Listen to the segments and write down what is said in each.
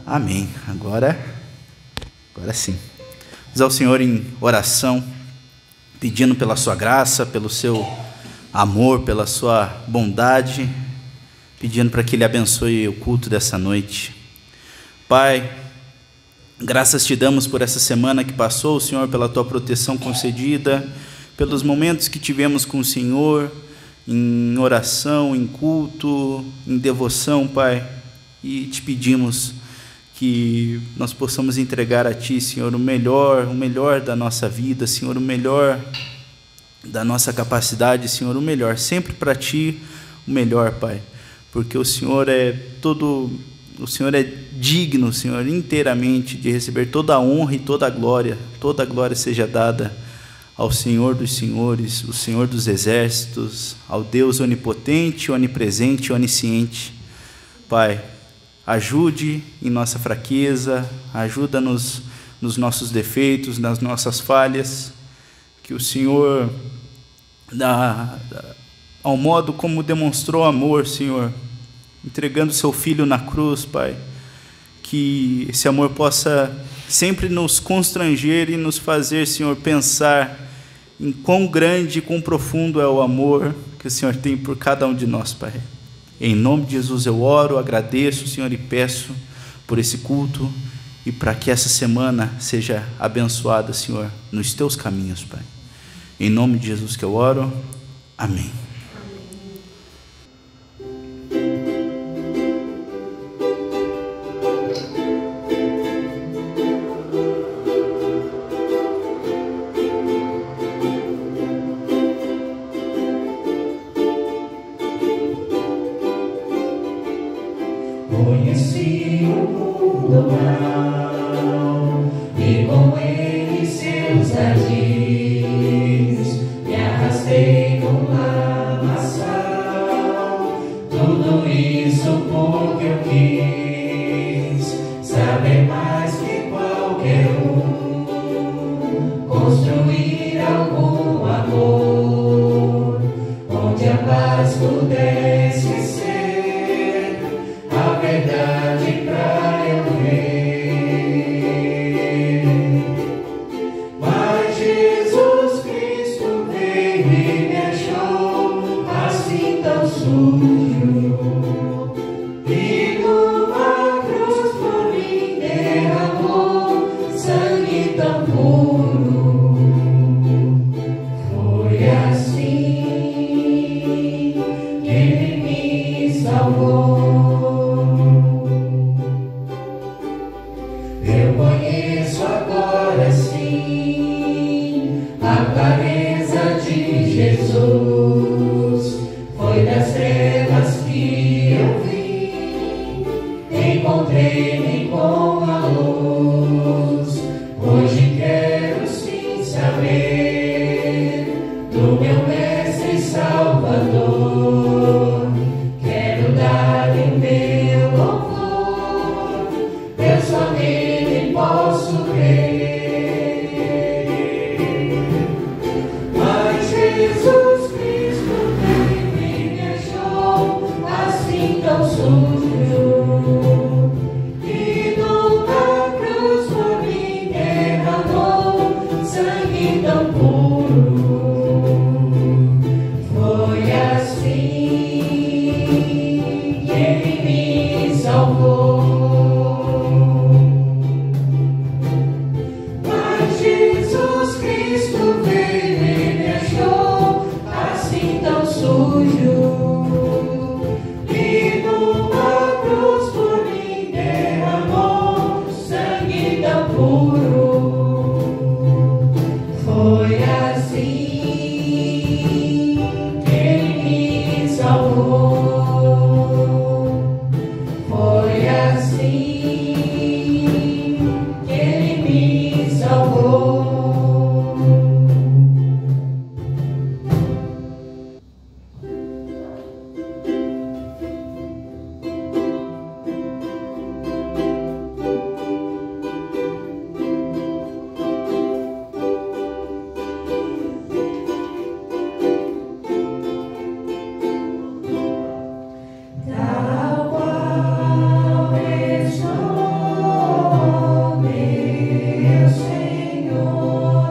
Amém. Agora sim. Vamos ao Senhor em oração, pedindo pela sua graça, pelo seu amor, pela sua bondade, pedindo para que Ele abençoe o culto dessa noite. Pai, graças te damos por essa semana que passou, Senhor, pela tua proteção concedida, pelos momentos que tivemos com o Senhor, em oração, em culto, em devoção, Pai, e te pedimos que nós possamos entregar a Ti, Senhor, o melhor da nossa vida, Senhor, o melhor da nossa capacidade, Senhor, o melhor, sempre para Ti, o melhor, Pai, porque o Senhor é digno, Senhor, inteiramente de receber toda a honra e toda a glória seja dada ao Senhor dos Senhores, o Senhor dos Exércitos, ao Deus onipotente, onipresente e onisciente. Pai, ajude em nossa fraqueza, ajuda-nos nos nossos defeitos, nas nossas falhas, que o Senhor, ao modo como demonstrou amor, Senhor, entregando seu Filho na cruz, Pai, que esse amor possa sempre nos constranger e nos fazer, Senhor, pensar em quão grande e quão profundo é o amor que o Senhor tem por cada um de nós, Pai. Em nome de Jesus eu oro, agradeço, Senhor, e peço por esse culto e para que essa semana seja abençoada, Senhor, nos teus caminhos, Pai. Em nome de Jesus que eu oro. Amém. Conheci o mundo mal e com ele seus jardins, me arrastei no lamaçal, tudo isso porque eu quis saber mais que qualquer um, construir algum amor, onde a paz pudesse ser a verdade pra eu ver. Mas Jesus Cristo veio e me achou assim tão sujo. tão sujo, e numa cruz por mim derramou sangue tão puro. Foi assim que Ele me salvou. Mas Jesus Cristo veio e me achou assim tão sujo, e numa cruz por mim derramou sangue tão puro. Foi assim que Ele me salvou. Foi assim que Ele me salvou. Tal qual eu sou, meu Senhor,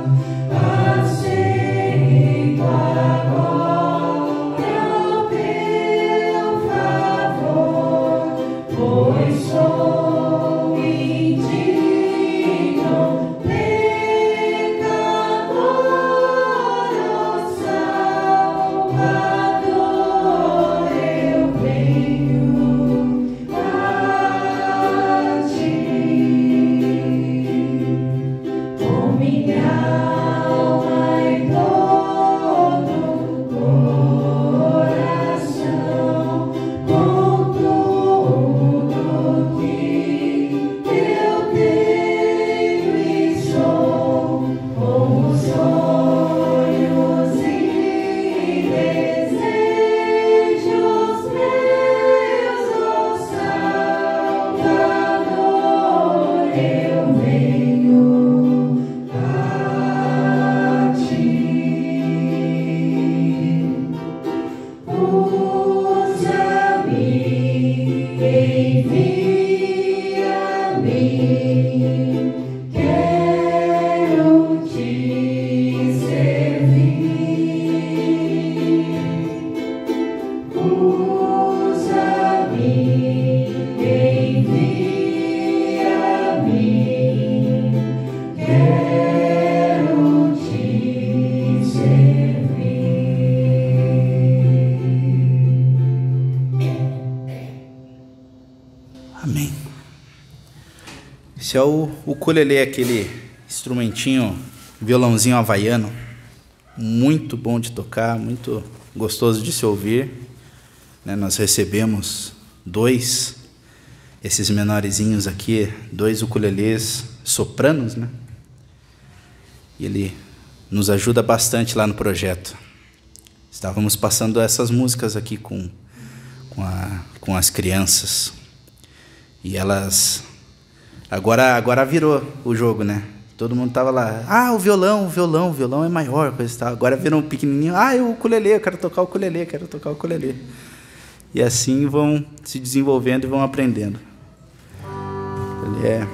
aceito agora o teu favor, pois sou indigno, pecador, ó Salvador, eu venho a ti, com minha alma e todo coração, com tudo que eu tenho e sou, com os sonhos e desejos meus, ó Salvador, eu venho a ti. Usa-me, envia-me, quero te servir. Usa-me, envia-me, quero te servir. Amém. Esse é o ukulele, aquele instrumentinho, violãozinho havaiano, muito bom de tocar, muito gostoso de se ouvir, né? Nós recebemos esses menorzinhos aqui, 2 ukulelês sopranos, né? E ele nos ajuda bastante lá no projeto. Estávamos passando essas músicas aqui com as crianças. E elas... Agora virou o jogo, né? Todo mundo tava lá. Ah, o violão é maior, coisa e tal. Agora virou um pequenininho. Ah, o ukulele, eu quero tocar o ukulele, E assim vão se desenvolvendo e vão aprendendo. Ele é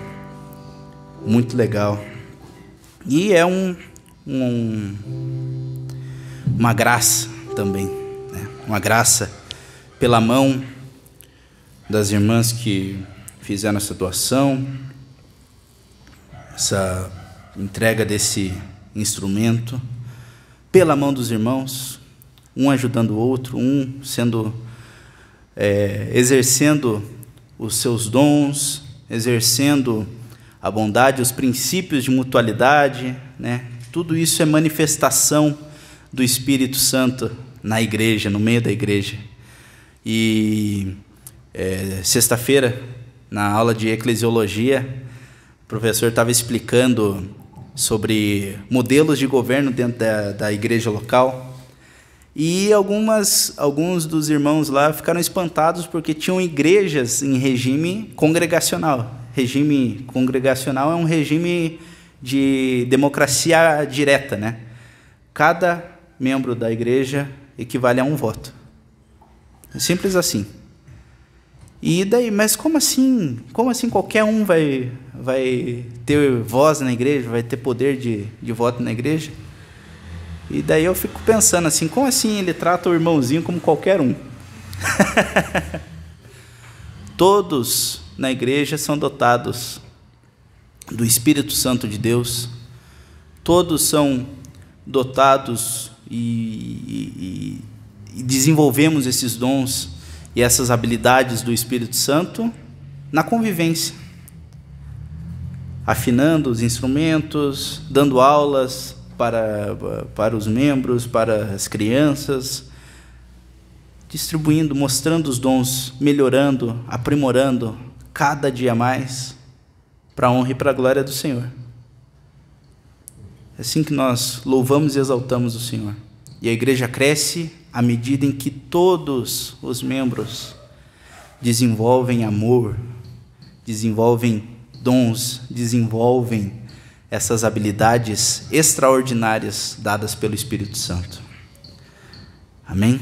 muito legal. E é uma graça também, né? Uma graça pela mão das irmãs que fizeram essa doação, essa entrega desse instrumento, pela mão dos irmãos, um ajudando o outro, um sendo exercendo os seus dons, exercendo a bondade, os princípios de mutualidade, né? Tudo isso é manifestação do Espírito Santo na igreja, no meio da igreja. E sexta-feira, na aula de eclesiologia, o professor estava explicando sobre modelos de governo dentro da igreja local. E alguns dos irmãos lá ficaram espantados porque tinham igrejas em regime congregacional. Regime congregacional é um regime de democracia direta, né? Cada membro da igreja equivale a um voto. É simples assim. E daí, mas como assim? Como assim qualquer um vai ter voz na igreja, vai ter poder de voto na igreja? E daí eu fico pensando assim, como assim ele trata o irmãozinho como qualquer um? Todos na igreja são dotados do Espírito Santo de Deus, todos são dotados e desenvolvemos esses dons e essas habilidades do Espírito Santo na convivência, afinando os instrumentos, dando aulas para os membros, para as crianças, distribuindo, mostrando os dons, melhorando, aprimorando cada dia mais, para a honra e para a glória do Senhor. É assim que nós louvamos e exaltamos o Senhor. E a igreja cresce à medida em que todos os membros desenvolvem amor, desenvolvem dons, desenvolvem essas habilidades extraordinárias dadas pelo Espírito Santo. Amém?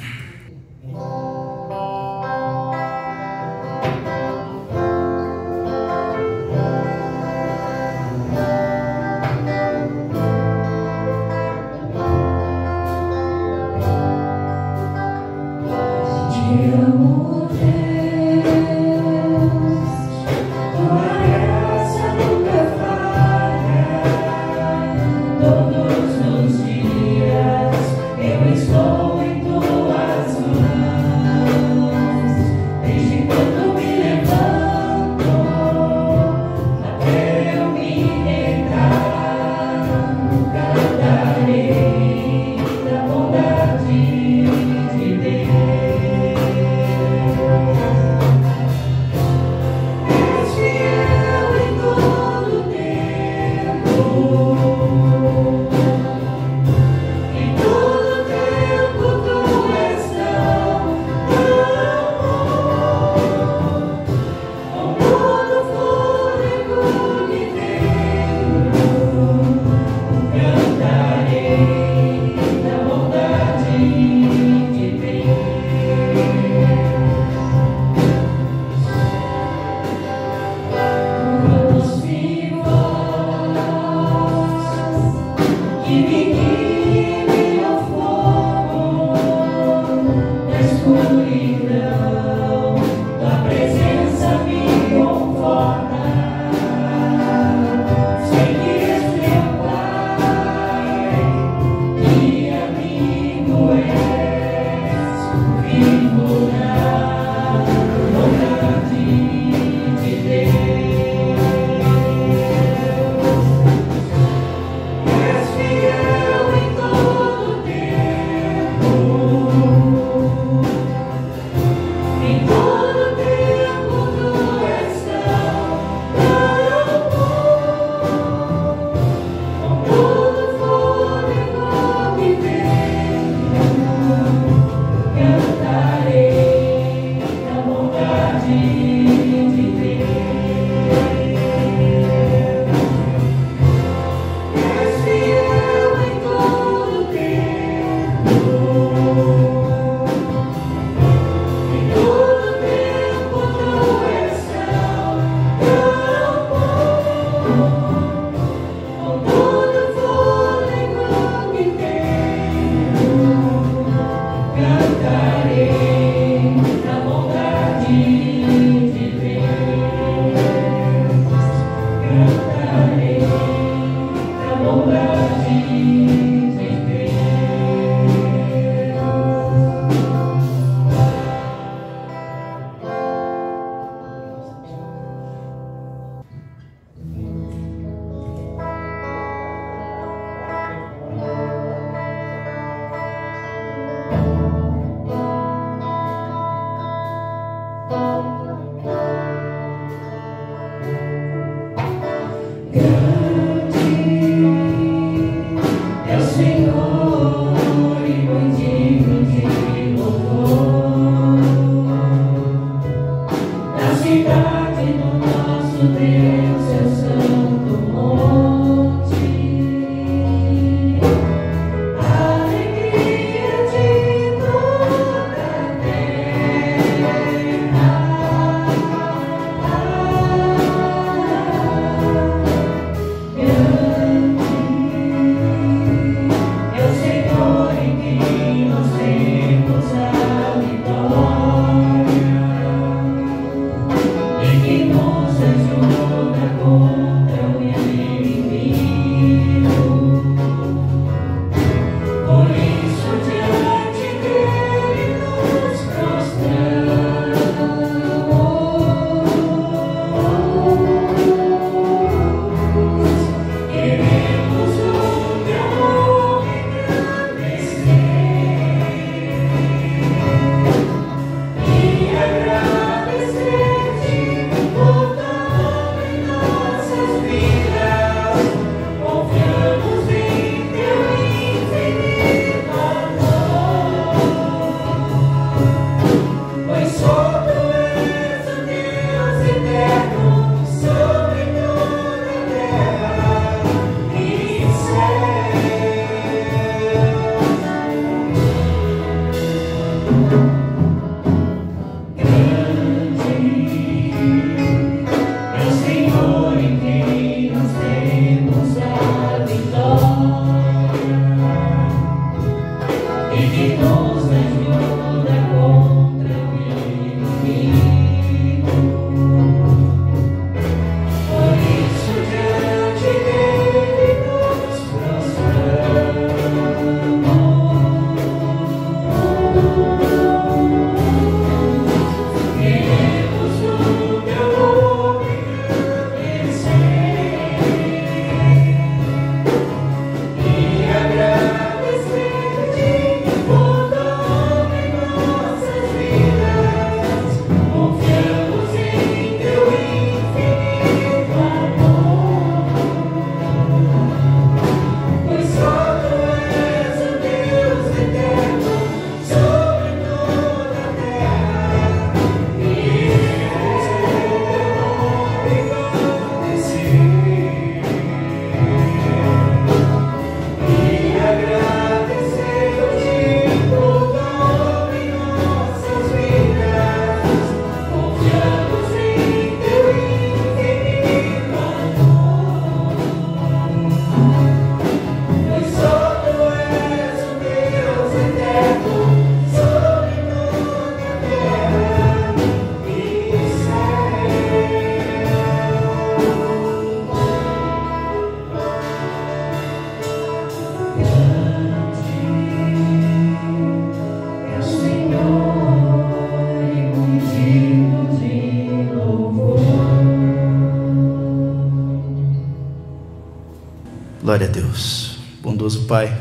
Glória a Deus. Bondoso Pai,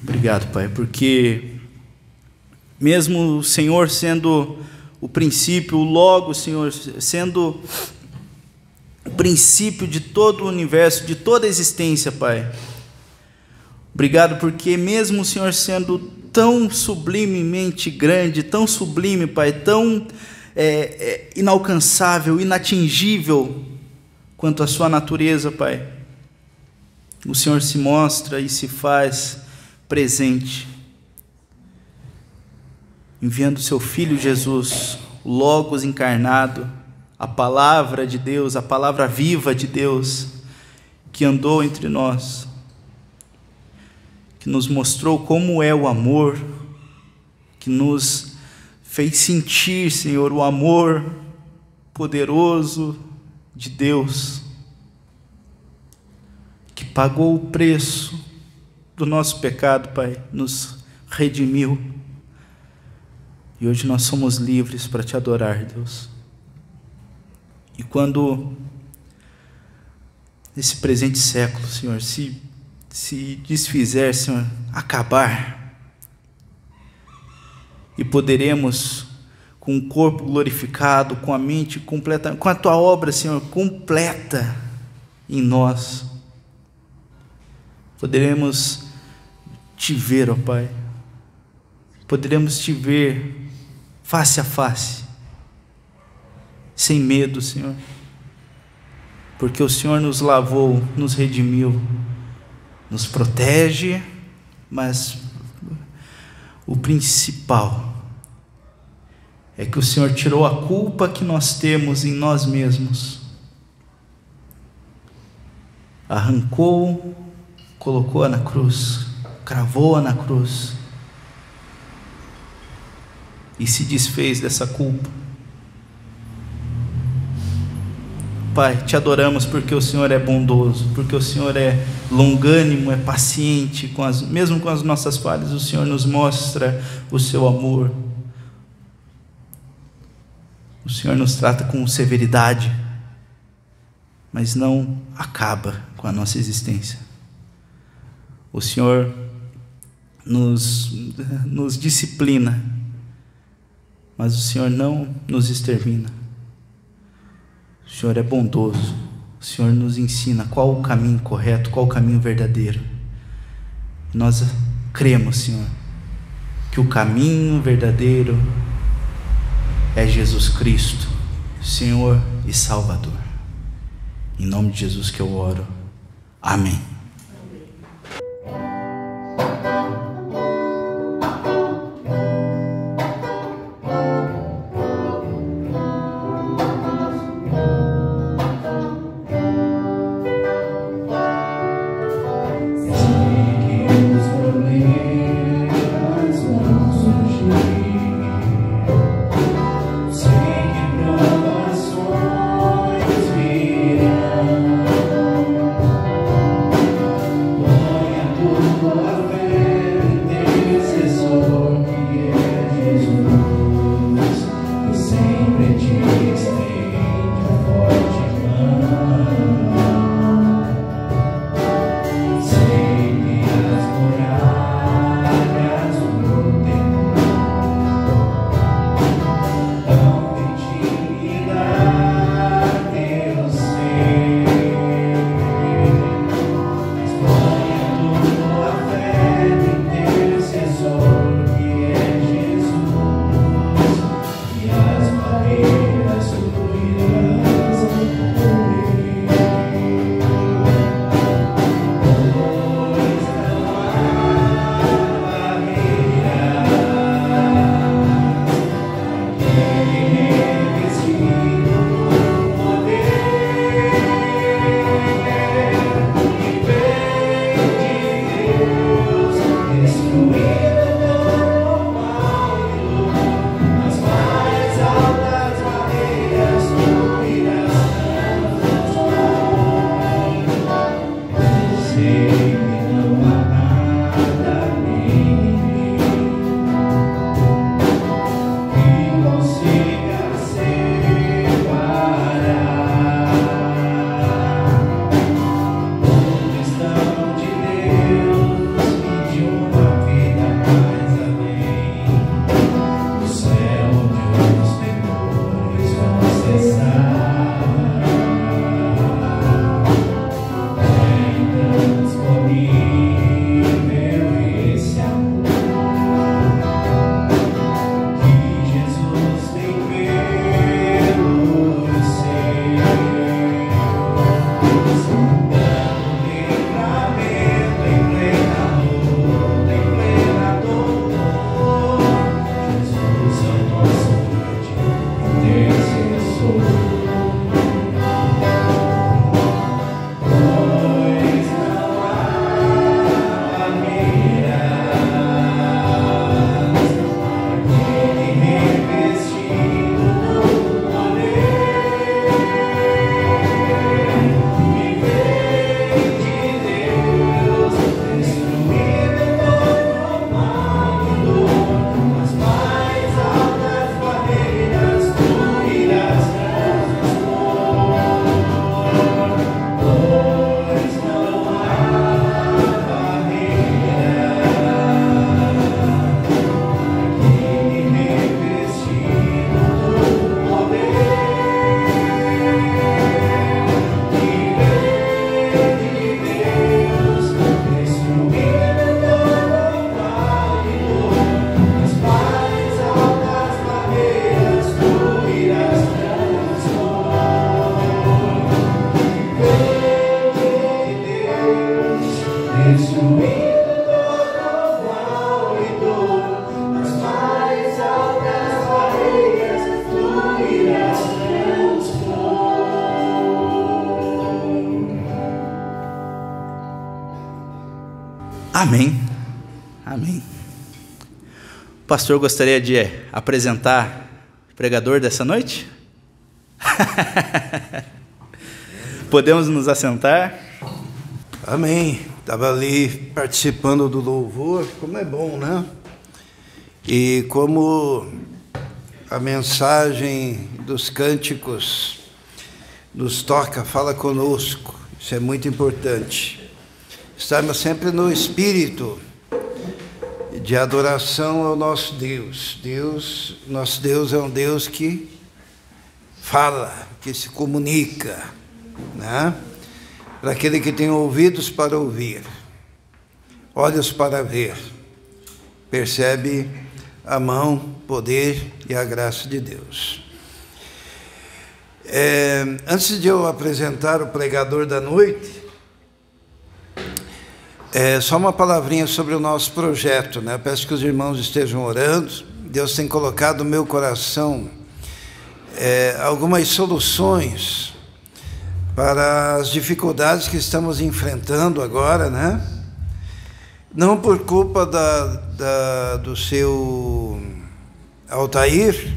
obrigado, Pai, porque mesmo o Senhor sendo o princípio, o logo, Senhor, sendo o princípio de todo o universo, de toda a existência, Pai. Obrigado porque mesmo o Senhor sendo tão sublimemente grande, tão sublime, Pai, tão inalcançável, inatingível quanto a sua natureza, Pai, o Senhor se mostra e se faz presente, enviando seu Filho Jesus, o Logos encarnado, a palavra de Deus, a palavra viva de Deus, que andou entre nós, que nos mostrou como é o amor, que nos fez sentir, Senhor, o amor poderoso de Deus, que pagou o preço do nosso pecado, Pai, nos redimiu, e hoje nós somos livres para te adorar, Deus. E quando esse presente século, Senhor, se desfizer, Senhor, acabar, e poderemos, com o corpo glorificado, com a mente completa, com a tua obra, Senhor, completa em nós, poderemos te ver, ó Pai, poderemos te ver face a face, sem medo, Senhor, porque o Senhor nos lavou, nos redimiu, nos protege, mas o principal é que o Senhor tirou a culpa que nós temos em nós mesmos, arrancou, colocou-a na cruz, cravou-a na cruz e se desfez dessa culpa. Pai, te adoramos porque o Senhor é bondoso, porque o Senhor é longânimo, é paciente, mesmo com as nossas falhas, o Senhor nos mostra o seu amor. O Senhor nos trata com severidade, mas não acaba com a nossa existência. O Senhor nos disciplina, mas o Senhor não nos extermina. O Senhor é bondoso, o Senhor nos ensina qual o caminho correto, qual o caminho verdadeiro. Nós cremos, Senhor, que o caminho verdadeiro é Jesus Cristo, Senhor e Salvador. Em nome de Jesus que eu oro. Amém. Provações virão. Amém. Amém. O pastor gostaria de apresentar o pregador dessa noite? Podemos nos assentar? Amém. Estava ali participando do louvor, como é bom, né? E como a mensagem dos cânticos nos toca, fala conosco. Isso é muito importante. Estarmos sempre no espírito de adoração ao nosso Deus. Nosso Deus é um Deus que fala, que se comunica, né? Para aquele que tem ouvidos para ouvir, olhos para ver, percebe a mão, poder e a graça de Deus. Antes de eu apresentar o pregador da noite, só uma palavrinha sobre o nosso projeto, né? Peço que os irmãos estejam orando. Deus tem colocado no meu coração algumas soluções para as dificuldades que estamos enfrentando agora, né? Não por culpa do seu Altair,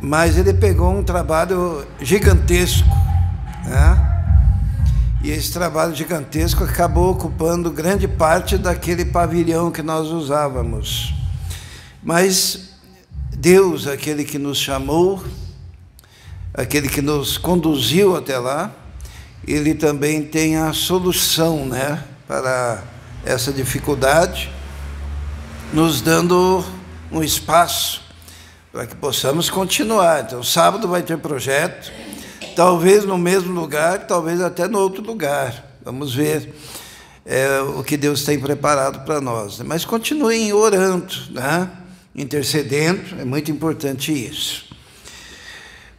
mas ele pegou um trabalho gigantesco, né? E esse trabalho gigantesco acabou ocupando grande parte daquele pavilhão que nós usávamos. Mas Deus, aquele que nos chamou, aquele que nos conduziu até lá, ele também tem a solução, né, para essa dificuldade, nos dando um espaço para que possamos continuar. Então, sábado vai ter projeto, talvez no mesmo lugar, talvez até no outro lugar. Vamos ver o que Deus tem preparado para nós. Mas continuem orando, né, intercedendo, é muito importante isso.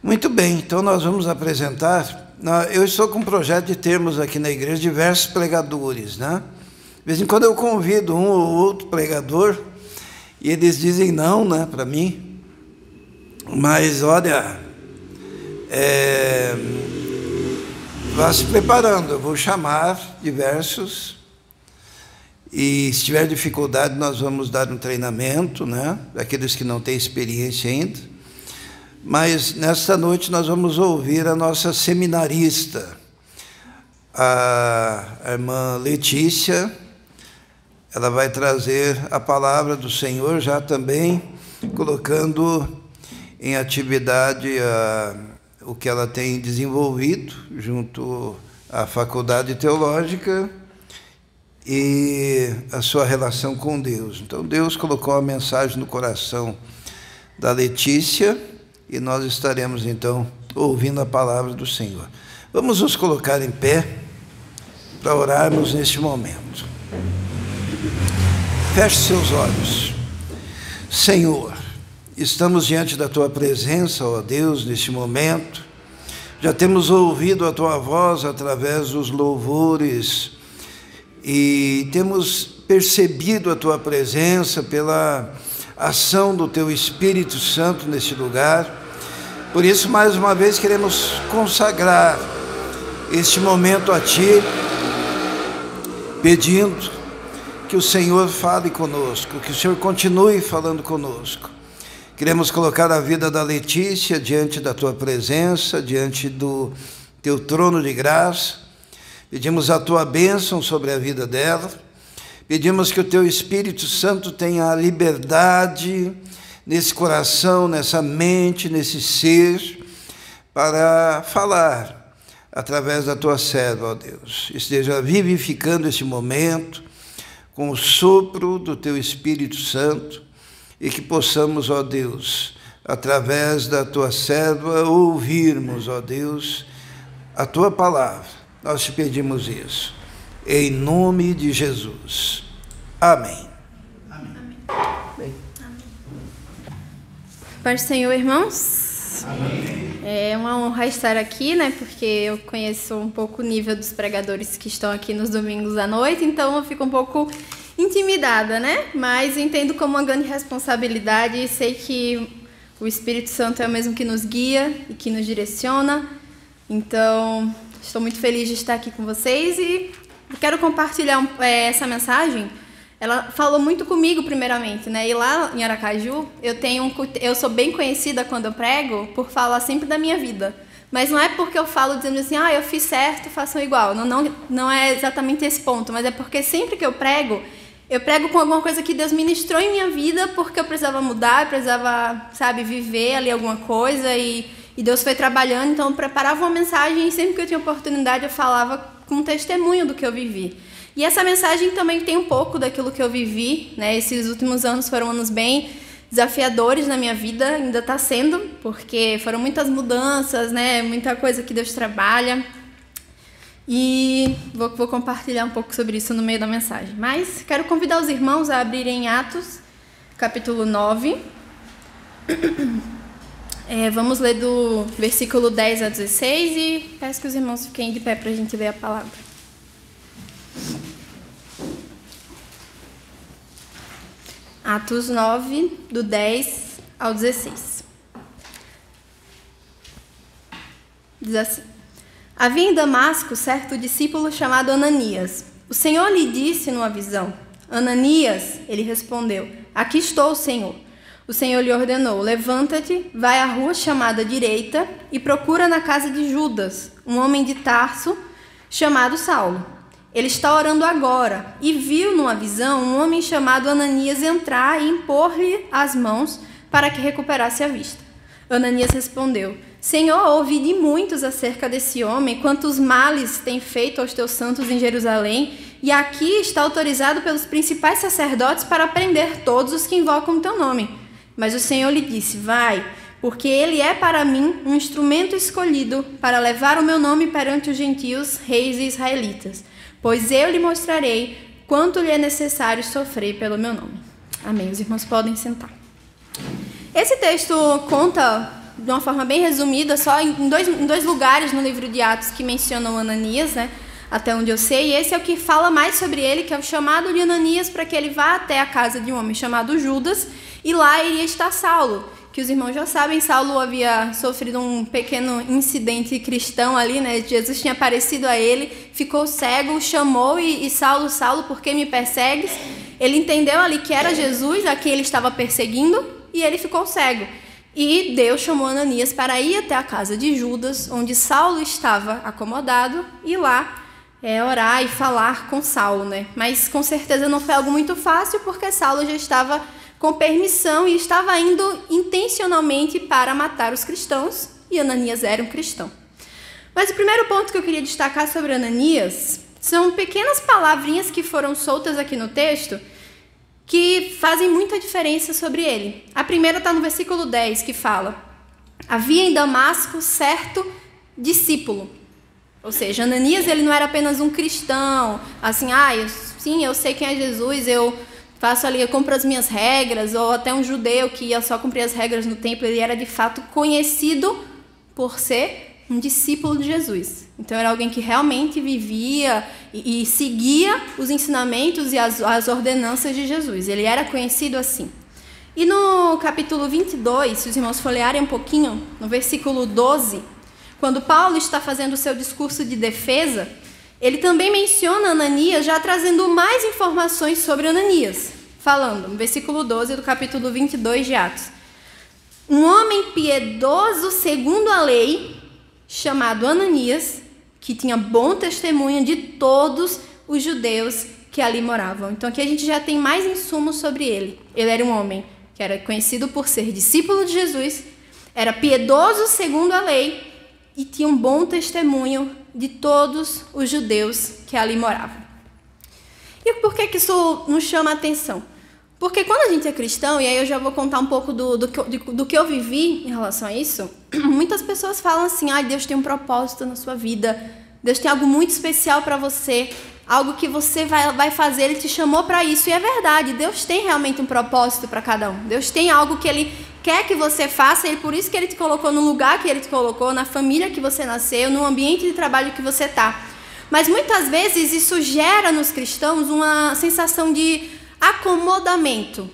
Muito bem, então nós vamos apresentar. Eu estou com um projeto de termos aqui na igreja diversos pregadores, né? De vez em quando eu convido um ou outro pregador e eles dizem não, né, para mim. Mas olha, vá se preparando, eu vou chamar diversos e se tiver dificuldade nós vamos dar um treinamento, né, daqueles que não têm experiência ainda. Mas nesta noite nós vamos ouvir a nossa seminarista, a irmã Letícia. Ela vai trazer a palavra do Senhor, já também colocando em atividade o que ela tem desenvolvido junto à Faculdade Teológica e a sua relação com Deus. Então Deus colocou a mensagem no coração da Letícia, e nós estaremos, então, ouvindo a palavra do Senhor. Vamos nos colocar em pé para orarmos neste momento. Feche seus olhos. Senhor, estamos diante da Tua presença, ó Deus, neste momento. Já temos ouvido a Tua voz através dos louvores e temos percebido a Tua presença pela ação do Teu Espírito Santo neste lugar. Por isso, mais uma vez, queremos consagrar este momento a Ti, pedindo que o Senhor fale conosco, que o Senhor continue falando conosco. Queremos colocar a vida da Letícia diante da Tua presença, diante do Teu trono de graça. Pedimos a Tua bênção sobre a vida dela. Pedimos que o Teu Espírito Santo tenha a liberdade nesse coração, nessa mente, nesse ser, para falar através da Tua serva, ó Deus. Esteja vivificando esse momento com o sopro do Teu Espírito Santo e que possamos, ó Deus, através da Tua serva, ouvirmos, ó Deus, a Tua palavra. Nós te pedimos isso. Em nome de Jesus. Amém. Amém. Amém. Paz do Senhor, irmãos. Amém. É uma honra estar aqui, né? Porque eu conheço um pouco o nível dos pregadores que estão aqui nos domingos à noite, então eu fico um pouco intimidada, né? Mas eu entendo como uma grande responsabilidade e sei que o Espírito Santo é o mesmo que nos guia e que nos direciona. Então, estou muito feliz de estar aqui com vocês e eu quero compartilhar essa mensagem. Ela falou muito comigo, primeiramente, né? E lá em Aracaju, eu sou bem conhecida quando eu prego por falar sempre da minha vida. Mas não é porque eu falo dizendo assim, eu fiz certo, façam igual. Não é exatamente esse ponto, mas é porque sempre que eu prego com alguma coisa que Deus ministrou em minha vida, porque eu precisava mudar, eu precisava, viver ali alguma coisa, e Deus foi trabalhando. Então eu preparava uma mensagem e sempre que eu tinha oportunidade eu falava com um testemunho do que eu vivi. E essa mensagem também tem um pouco daquilo que eu vivi, né? Esses últimos anos foram anos bem desafiadores na minha vida, ainda está sendo, porque foram muitas mudanças, né? Muita coisa que Deus trabalha. E vou compartilhar um pouco sobre isso no meio da mensagem. Mas quero convidar os irmãos a abrirem Atos, capítulo 9. Vamos ler do versículo 10 a 16 e peço que os irmãos fiquem de pé para a gente ler a palavra. Atos 9, do 10 ao 16. Diz assim: Havia em Damasco certo discípulo chamado Ananias. O Senhor lhe disse numa visão: Ananias, ele respondeu: Aqui estou, Senhor. O Senhor lhe ordenou: Levanta-te, vai à rua chamada direita e procura na casa de Judas, um homem de Tarso chamado Saulo. Ele está orando agora e viu numa visão um homem chamado Ananias entrar e impor-lhe as mãos para que recuperasse a vista. Ananias respondeu: Senhor, ouvi de muitos acerca desse homem, quantos males tem feito aos teus santos em Jerusalém, e aqui está autorizado pelos principais sacerdotes para prender todos os que invocam o teu nome. Mas o Senhor lhe disse: Vai, porque ele é para mim um instrumento escolhido para levar o meu nome perante os gentios, reis e israelitas. Pois eu lhe mostrarei quanto lhe é necessário sofrer pelo meu nome. Amém. Os irmãos podem sentar. Esse texto conta, de uma forma bem resumida, só em dois lugares no livro de Atos que mencionam Ananias, né? Até onde eu sei. E esse é o que fala mais sobre ele, que é o chamado de Ananias para que ele vá até a casa de um homem chamado Judas. E lá iria estar Saulo, que os irmãos já sabem, Saulo havia sofrido um pequeno incidente cristão ali, né? Jesus tinha aparecido a ele, ficou cego, chamou e Saulo, Saulo, por que me persegues? Ele entendeu ali que era Jesus a quem ele estava perseguindo e ele ficou cego. E Deus chamou Ananias para ir até a casa de Judas, onde Saulo estava acomodado, e lá orar e falar com Saulo, né? Mas com certeza não foi algo muito fácil, porque Saulo já estava com permissão e estava indo intencionalmente para matar os cristãos, e Ananias era um cristão. Mas o primeiro ponto que eu queria destacar sobre Ananias são pequenas palavrinhas que foram soltas aqui no texto que fazem muita diferença sobre ele. A primeira está no versículo 10, que fala: Havia em Damasco certo discípulo. Ou seja, Ananias ele não era apenas um cristão, assim, eu sei quem é Jesus, eu faço ali, eu cumpro as minhas regras, ou até um judeu que ia só cumprir as regras no templo. Ele era de fato conhecido por ser um discípulo de Jesus. Então era alguém que realmente vivia e seguia os ensinamentos e as ordenanças de Jesus. Ele era conhecido assim. E no capítulo 22, se os irmãos folhearem um pouquinho, no versículo 12, quando Paulo está fazendo o seu discurso de defesa, ele também menciona Ananias, já trazendo mais informações sobre Ananias, falando, no versículo 12 do capítulo 22 de Atos: Um homem piedoso segundo a lei, chamado Ananias, que tinha bom testemunho de todos os judeus que ali moravam. Então aqui a gente já tem mais insumos sobre ele. Ele era um homem que era conhecido por ser discípulo de Jesus, era piedoso segundo a lei e tinha um bom testemunho de todos os judeus que ali moravam. E por que isso nos chama a atenção? Porque quando a gente é cristão, e aí eu já vou contar um pouco do que eu vivi em relação a isso, muitas pessoas falam assim: Deus tem um propósito na sua vida, Deus tem algo muito especial para você, algo que você vai fazer, Ele te chamou para isso. E é verdade, Deus tem realmente um propósito para cada um. Deus tem algo que Ele quer que você faça, e por isso que Ele te colocou no lugar que Ele te colocou, na família que você nasceu, no ambiente de trabalho que você está. Mas muitas vezes isso gera nos cristãos uma sensação de acomodamento.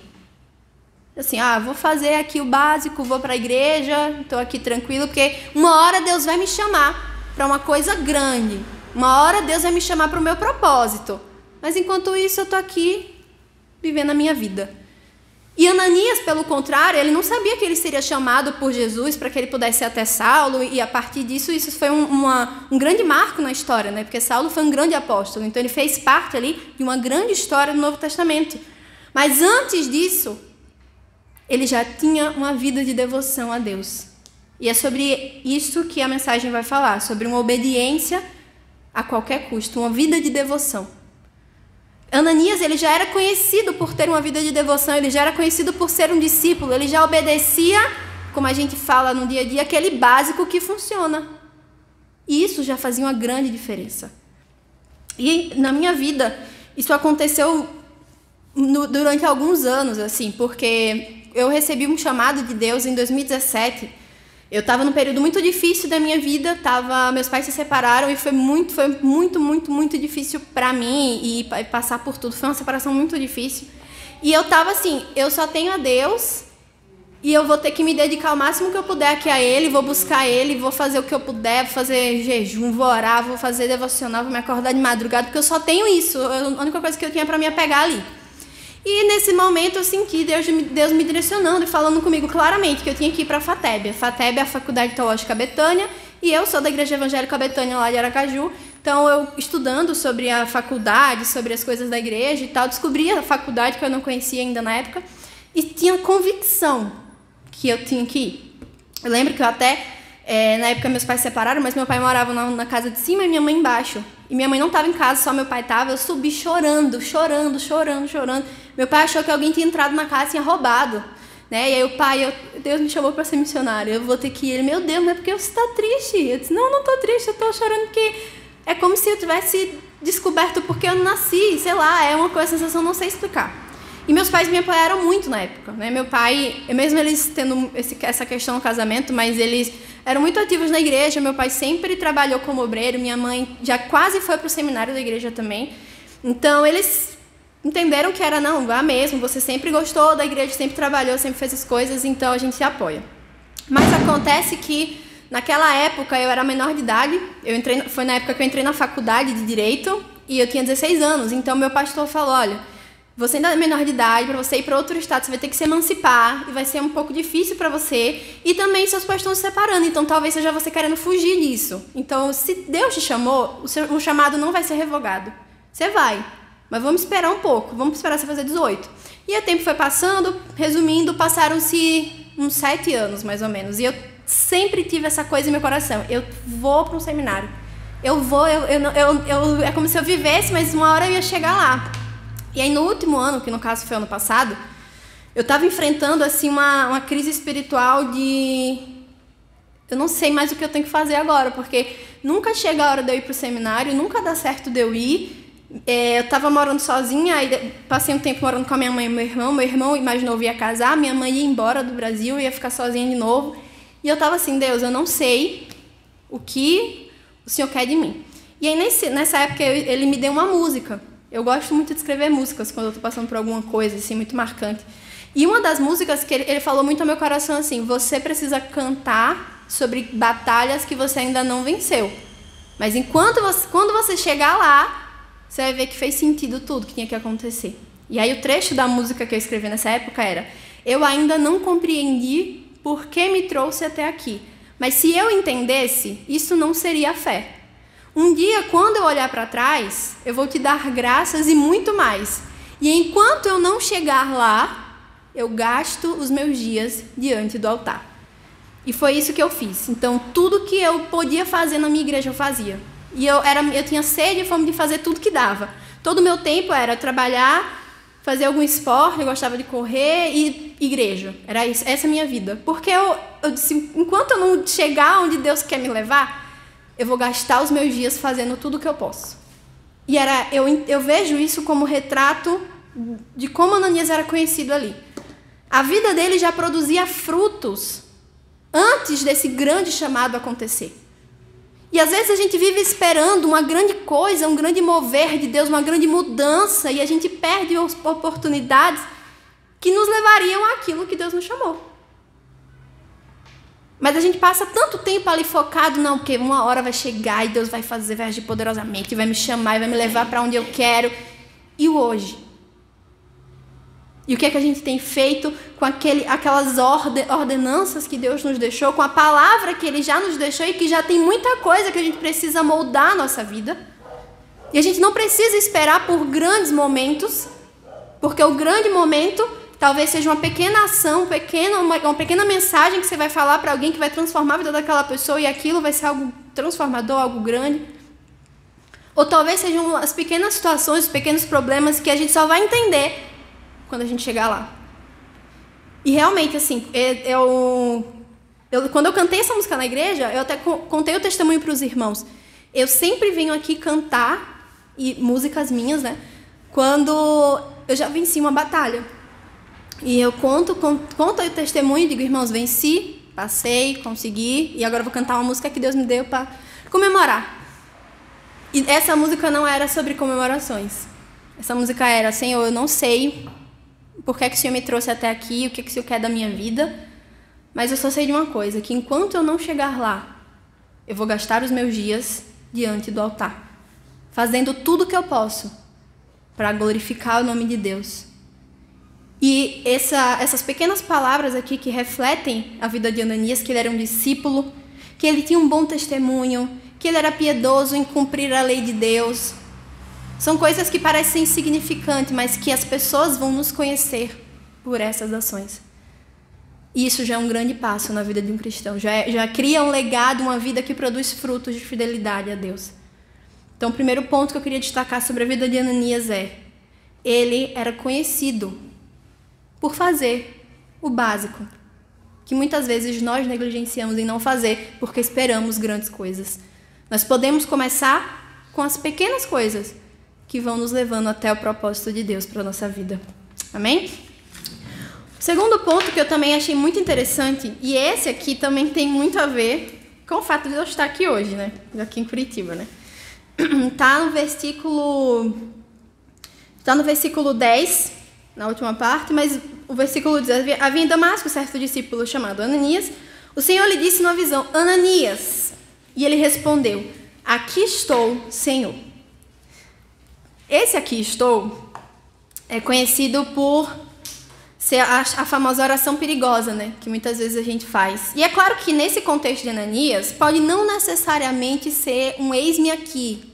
Assim, vou fazer aqui o básico, vou para a igreja, estou aqui tranquilo, porque uma hora Deus vai me chamar para uma coisa grande. Uma hora Deus vai me chamar para o meu propósito. Mas enquanto isso eu estou aqui vivendo a minha vida. E Ananias, pelo contrário, ele não sabia que ele seria chamado por Jesus para que ele pudesse ir até Saulo, e a partir disso, isso foi um grande marco na história, né? Porque Saulo foi um grande apóstolo, então ele fez parte ali de uma grande história do Novo Testamento. Mas antes disso, ele já tinha uma vida de devoção a Deus. E é sobre isso que a mensagem vai falar, sobre uma obediência a qualquer custo, uma vida de devoção. Ananias, ele já era conhecido por ter uma vida de devoção, ele já era conhecido por ser um discípulo, ele já obedecia, como a gente fala no dia a dia, aquele básico que funciona. E isso já fazia uma grande diferença. E na minha vida, isso aconteceu durante alguns anos, assim, porque eu recebi um chamado de Deus em 2017. Eu estava num período muito difícil da minha vida, meus pais se separaram e foi muito difícil para mim e passar por tudo. Foi uma separação muito difícil. E eu estava assim, eu só tenho a Deus e eu vou ter que me dedicar o máximo que eu puder aqui a Ele, vou buscar Ele, vou fazer o que eu puder, vou fazer jejum, vou orar, vou fazer devocional, vou me acordar de madrugada, porque eu só tenho isso. A única coisa que eu tinha para me apegar ali. E nesse momento eu senti Deus me direcionando e falando comigo claramente que eu tinha que ir para a FATEB. A FATEB é a Faculdade Teológica Betânia e eu sou da Igreja Evangélica Betânia lá de Aracaju. Então eu estudando sobre a faculdade, sobre as coisas da igreja e tal, descobri a faculdade que eu não conhecia ainda na época e tinha convicção que eu tinha que ir. Eu lembro que eu até, na época meus pais se separaram, mas meu pai morava na casa de cima e minha mãe embaixo. E minha mãe não estava em casa, só meu pai estava. Eu subi chorando. Meu pai achou que alguém tinha entrado na casa e tinha roubado, né? E aí Deus me chamou para ser missionária, eu vou ter que ir. Ele, meu Deus, mas é porque você está triste? Eu disse, não estou triste, eu estou chorando porque é como se eu tivesse descoberto porque eu nasci, sei lá, é uma coisa, sensação, não sei explicar. E meus pais me apoiaram muito na época, né? Meu pai, mesmo eles tendo essa questão no casamento, mas eles eram muito ativos na igreja. Meu pai sempre trabalhou como obreiro, minha mãe já quase foi para o seminário da igreja também. Então, eles entenderam que era, não, vá mesmo, você sempre gostou da igreja, sempre trabalhou, sempre fez as coisas, então a gente se apoia. Mas acontece que, naquela época, eu era menor de idade, foi na época que eu entrei na faculdade de Direito, e eu tinha 16 anos, então meu pastor falou, olha, você ainda é menor de idade, para você ir para outro estado, você vai ter que se emancipar, e vai ser um pouco difícil para você, e também seus pais estão se separando, então talvez seja você querendo fugir disso. Então, se Deus te chamou, o chamado não vai ser revogado. Você vai, mas vamos esperar um pouco, vamos esperar você fazer 18. E o tempo foi passando, resumindo, passaram-se uns 7 anos, mais ou menos, e eu sempre tive essa coisa em meu coração, eu vou para um seminário, é como se eu vivesse, mas uma hora eu ia chegar lá. E aí, no último ano, que no caso foi ano passado, eu estava enfrentando assim, uma crise espiritual de... Eu não sei mais o que eu tenho que fazer agora, porque nunca chega a hora de eu ir para o seminário, nunca dá certo de eu ir. Eu estava morando sozinha, aí passei um tempo morando com a minha mãe e meu irmão. Meu irmão imaginou que ia casar, minha mãe ia embora do Brasil, ia ficar sozinha de novo. E eu estava assim, Deus, eu não sei o que o Senhor quer de mim. E aí, nessa época, ele me deu uma música. Eu gosto muito de escrever músicas quando eu estou passando por alguma coisa assim, muito marcante. E uma das músicas que ele falou muito ao meu coração assim, você precisa cantar sobre batalhas que você ainda não venceu. Mas quando você chegar lá, você vai ver que fez sentido tudo que tinha que acontecer. E aí o trecho da música que eu escrevi nessa época era, eu ainda não compreendi por que me trouxe até aqui. Mas se eu entendesse, isso não seria fé. Um dia, quando eu olhar para trás, eu vou te dar graças e muito mais. E enquanto eu não chegar lá, eu gasto os meus dias diante do altar. E foi isso que eu fiz. Então, tudo que eu podia fazer na minha igreja, eu fazia. E eu tinha sede e fome de fazer tudo que dava. Todo o meu tempo era trabalhar, fazer algum esporte, eu gostava de correr e igreja. Era isso, essa é a minha vida. Porque eu disse, enquanto eu não chegar onde Deus quer me levar, eu vou gastar os meus dias fazendo tudo o que eu posso. E eu vejo isso como retrato de como Ananias era conhecido ali. A vida dele já produzia frutos antes desse grande chamado acontecer. E às vezes a gente vive esperando uma grande coisa, um grande mover de Deus, uma grande mudança, e a gente perde oportunidades que nos levariam àquilo que Deus nos chamou. Mas a gente passa tanto tempo ali focado, não, porque uma hora vai chegar e Deus vai fazer, vai agir poderosamente, vai me chamar e vai me levar para onde eu quero. E o hoje? E o que é que a gente tem feito com aquelas ordenanças que Deus nos deixou, com a palavra que Ele já nos deixou e que já tem muita coisa que a gente precisa moldar a nossa vida? E a gente não precisa esperar por grandes momentos, porque o grande momento talvez seja uma pequena ação, uma pequena mensagem que você vai falar para alguém que vai transformar a vida daquela pessoa e aquilo vai ser algo transformador, algo grande. Ou talvez sejam as pequenas situações, os pequenos problemas que a gente só vai entender quando a gente chegar lá. E realmente, assim, quando eu cantei essa música na igreja, eu até contei o testemunho para os irmãos. Eu sempre venho aqui cantar músicas minhas, né? Quando eu já venci uma batalha. E eu conto o testemunho e digo, irmãos, venci, passei, consegui, e agora eu vou cantar uma música que Deus me deu para comemorar. E essa música não era sobre comemorações. Essa música era, Senhor, eu não sei por que o Senhor me trouxe até aqui, o que o Senhor quer da minha vida, mas eu só sei de uma coisa, que enquanto eu não chegar lá, eu vou gastar os meus dias diante do altar, fazendo tudo o que eu posso para glorificar o nome de Deus. E essas pequenas palavras aqui que refletem a vida de Ananias, que ele era um discípulo, que ele tinha um bom testemunho, que ele era piedoso em cumprir a lei de Deus, são coisas que parecem insignificantes, mas que as pessoas vão nos conhecer por essas ações. E isso já é um grande passo na vida de um cristão, já cria um legado, uma vida que produz frutos de fidelidade a Deus. Então, o primeiro ponto que eu queria destacar sobre a vida de Ananias ele era conhecido por fazer o básico, que muitas vezes nós negligenciamos em não fazer, porque esperamos grandes coisas. Nós podemos começar com as pequenas coisas que vão nos levando até o propósito de Deus para a nossa vida. Amém? O segundo ponto que eu também achei muito interessante, e esse aqui também tem muito a ver com o fato de eu estar aqui hoje, né? Aqui em Curitiba, né? Está no versículo 10, na última parte, mas o versículo diz, havia em Damasco certo discípulo chamado Ananias. O Senhor lhe disse numa visão, Ananias. E ele respondeu, aqui estou, Senhor. Esse aqui estou é conhecido por ser a famosa oração perigosa, né? Que muitas vezes a gente faz. E é claro que nesse contexto de Ananias, pode não necessariamente ser um eis-me aqui.